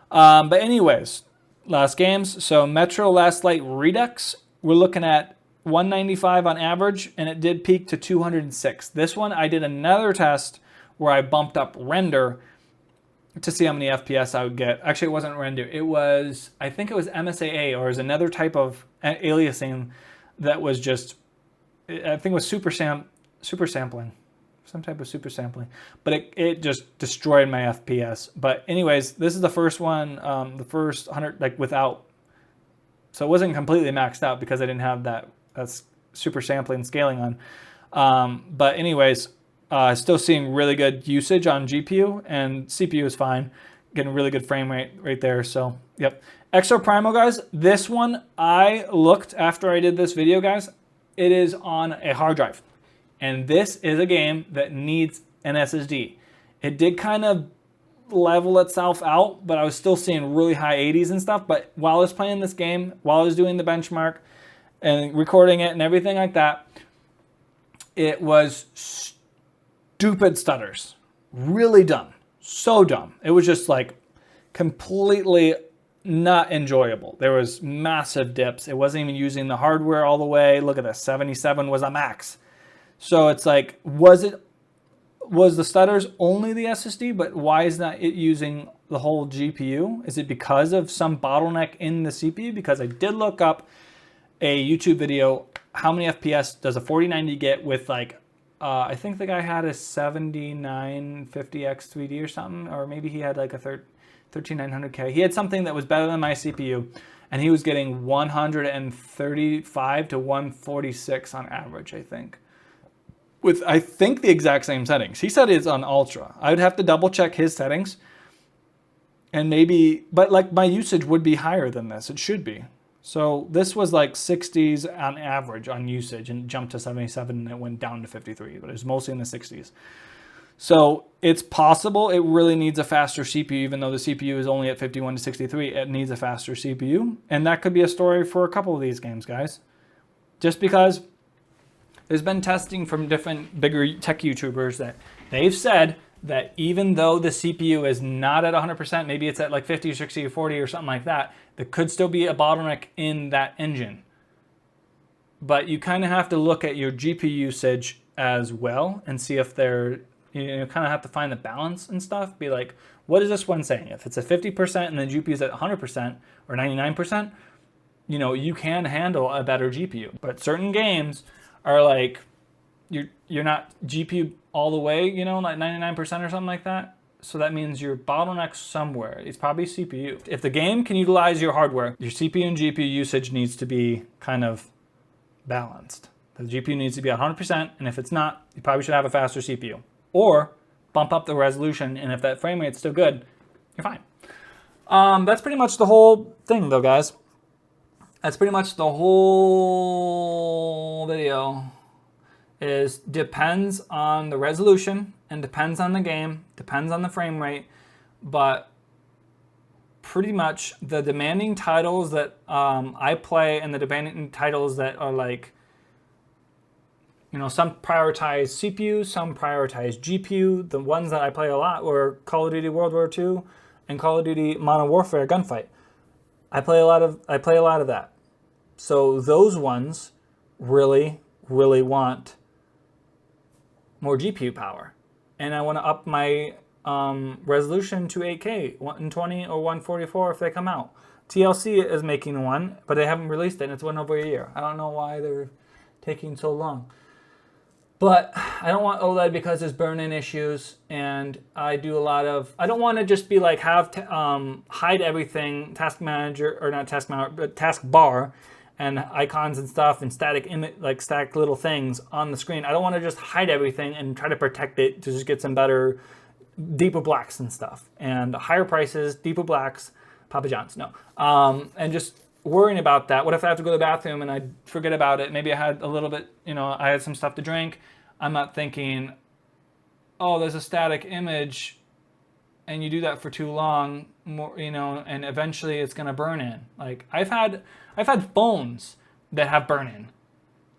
But anyways, last games. So Metro Last Light Redux, we're looking at 195 on average, and it did peak to 206. This one, I did another test where I bumped up render to see how many FPS I would get. Actually, it wasn't render. I think it was MSAA, or is another type of aliasing that was just, I think it was super sampling, some type of super sampling, but it just destroyed my FPS. But anyways, this is the first one, the first 100 like without, so it wasn't completely maxed out because I didn't have that's super sampling and scaling on. But anyways, still seeing really good usage on GPU, and CPU is fine, getting really good frame rate right there. So yep. Exoprimal, guys, this one I looked after I did this video, guys. It is on a hard drive, and this is a game that needs an SSD. It did kind of level itself out, but I was still seeing really high 80s and stuff. But while I was playing this game, while I was doing the benchmark and recording it and everything like that, it was stupid stutters. Really dumb. So dumb. It was just like completely not enjoyable. There was massive dips. It wasn't even using the hardware all the way. Look at this. 77 was a max. So it's like, was the stutters only the SSD, but why is not it using the whole GPU? Is it because of some bottleneck in the CPU? Because I did look up a YouTube video, how many FPS does a 4090 get with like, I think the guy had a 7950X3D or something, or maybe he had like a 13900K. He had something that was better than my CPU, and he was getting 135 to 146 on average, I think. With, I think, the exact same settings. He said it's on ultra. I would have to double check his settings. And maybe, but like my usage would be higher than this. It should be. So this was like 60s on average on usage, and it jumped to 77 and it went down to 53, but it was mostly in the 60s. So it's possible it really needs a faster CPU, even though the CPU is only at 51 to 63, it needs a faster CPU. And that could be a story for a couple of these games, guys. Just because there's been testing from different bigger tech YouTubers that they've said that even though the CPU is not at 100%, maybe it's at like 50 or 60 or 40 or something like that, there could still be a bottleneck in that engine. But you kind of have to look at your GPU usage as well and see if they're, you kind of have to find the balance and stuff. Be like, what is this one saying? If it's at 50% and the GPU is at 100% or 99%, you can handle a better GPU. But certain games are like, you're not GPU all the way, like 99% or something like that. So that means your bottleneck somewhere. It's probably CPU. If the game can utilize your hardware, your CPU and GPU usage needs to be kind of balanced. The GPU needs to be at 100%, and if it's not, you probably should have a faster CPU. Or bump up the resolution, and if that frame rate's still good, you're fine. That's pretty much the whole thing, though, guys. That's pretty much the whole video. Depends on the resolution and depends on the game, depends on the frame rate, but pretty much the demanding titles that I play and the demanding titles that are like, some prioritize CPU, some prioritize GPU. The ones that I play a lot were Call of Duty World War II and Call of Duty Modern Warfare Gunfight. I play a lot of that. So those ones really, really want more GPU power. And I want to up my resolution to 8K, 120 or 144 if they come out. TLC is making one, but they haven't released it, and it's been over a year. I don't know why they're taking so long. But I don't want OLED because there's burn-in issues, and I don't want to just be like, hide everything, taskbar, and icons and stuff and static little things on the screen. I don't want to just hide everything and try to protect it to just get some better, deeper blacks and stuff. And higher prices, deeper blacks, Papa John's, no. And just worrying about that. What if I have to go to the bathroom and I forget about it? Maybe I had a little bit, I had some stuff to drink. I'm not thinking, oh, there's a static image, and you do that for too long, and eventually it's gonna burn in. Like I've had phones that have burn in.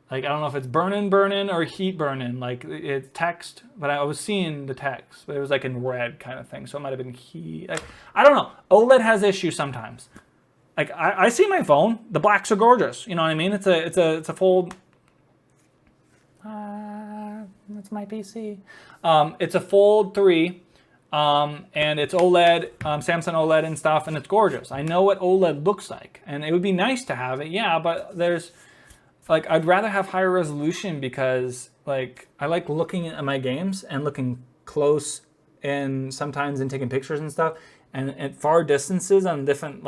Like I don't know if it's burn in or heat burn in. Like it's text, but I was seeing the text, but it was like in red kind of thing. So it might have been heat. I don't know. OLED has issues sometimes. Like I see my phone, the blacks are gorgeous. You know what I mean? It's a Fold. That's my PC. It's a Fold 3. And it's OLED, Samsung OLED and stuff, and it's gorgeous. I know what OLED looks like, and it would be nice to have it, yeah, but I'd rather have higher resolution because, I like looking at my games and looking close and sometimes and taking pictures and stuff, and at far distances on different,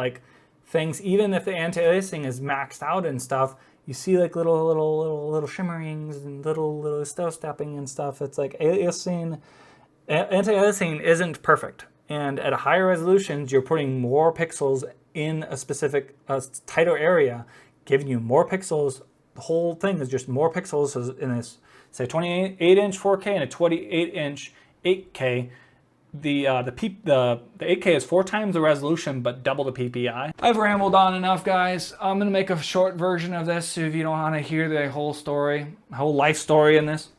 things, even if the anti-aliasing is maxed out and stuff, you see, little shimmerings and little stepping and stuff. It's like anti-aliasing isn't perfect, and at higher resolutions, you're putting more pixels in a specific tighter area, giving you more pixels. The whole thing is just more pixels. So in this, say, 28-inch 4K and a 28-inch 8K, the 8K is 4 times the resolution, but double the PPI. I've rambled on enough, guys. I'm gonna make a short version of this if you don't want to hear the whole story, whole life story in this.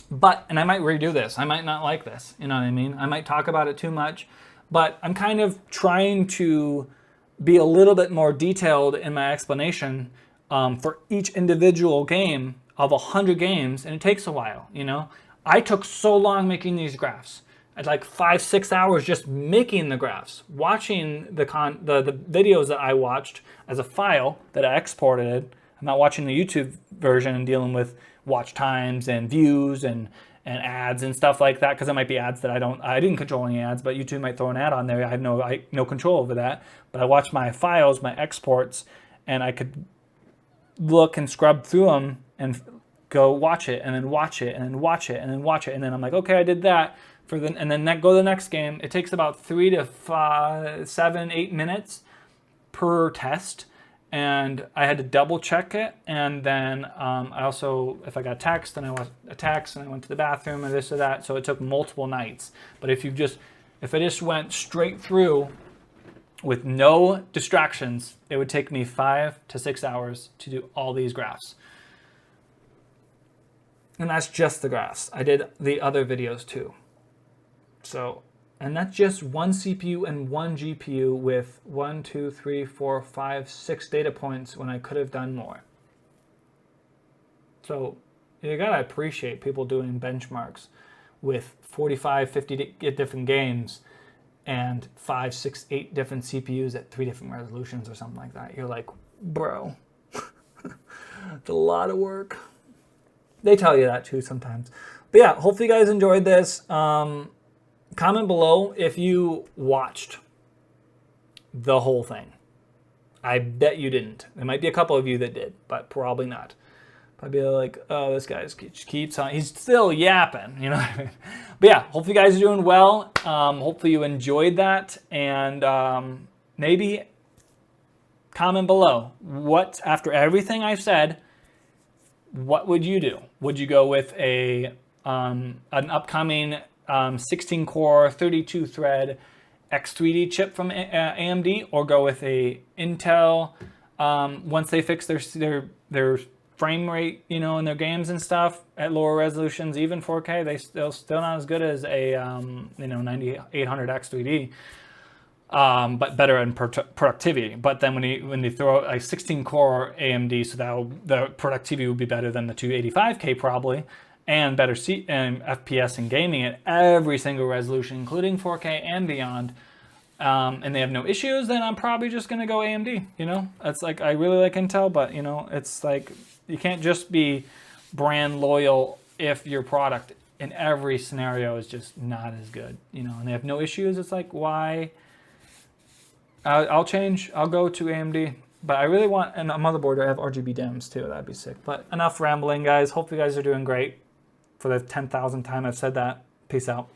And I might redo this. I might not like this. You know what I mean? I might talk about it too much, but I'm kind of trying to be a little bit more detailed in my explanation for each individual game of 100 games, and it takes a while, you know? I took so long making these graphs. I had like 5-6 hours just making the graphs, watching the videos that I watched as a file that I exported. I'm not watching the YouTube version and dealing with watch times and views and ads and stuff like that, because it might be ads that I didn't control any ads, but YouTube might throw an ad on there. I have no control over that. But I watch my files, my exports, and I could look and scrub through them and go watch it and then watch it and then watch it and then watch it, and then I'm like, okay, I did that and then go to the next game. It takes about 3 to 5, 7, 8 minutes per test, and I had to double check it. And then I also, if I got text, and I watched a text, and I went to the bathroom and this or that, so it took multiple nights. But if I just went straight through with no distractions, it would take me 5 to 6 hours to do all these graphs. And that's just the graphs. I did the other videos too. So, and that's just one CPU and one GPU with 1, 2, 3, 4, 5, 6 data points when I could have done more. So you gotta appreciate people doing benchmarks with 45, 50 different games and 5, 6, 8 different CPUs at 3 different resolutions or something like that. You're like, bro, it's a lot of work. They tell you that too sometimes. But yeah, hopefully you guys enjoyed this. Comment below if you watched the whole thing. I bet you didn't. There might be a couple of you that did, but probably not. Probably like, oh, this guy keeps on. He's still yapping, you know what I mean? But yeah, hopefully you guys are doing well. Hopefully you enjoyed that. And maybe comment below. What, after everything I've said, what would you do? Would you go with an upcoming 16-core, 32-thread X3D chip from AMD, or go with a Intel once they fix their frame rate, you know, in their games and stuff at lower resolutions, even 4K, they're still not as good as a 9800 X3D. But better in productivity. But then when they throw a 16-core AMD, so the productivity would be better than the 285K probably, and better and FPS and gaming at every single resolution, including 4K and beyond. And they have no issues, then I'm probably just gonna go AMD. You know, it's like I really like Intel, but you know, it's like you can't just be brand loyal if your product in every scenario is just not as good. You know, and they have no issues. It's like, why? I'll change. I'll go to AMD. But I really want a motherboard to have RGB DIMMs too. That'd be sick. But enough rambling, guys. Hope you guys are doing great. For the 10,000th time I've said that. Peace out.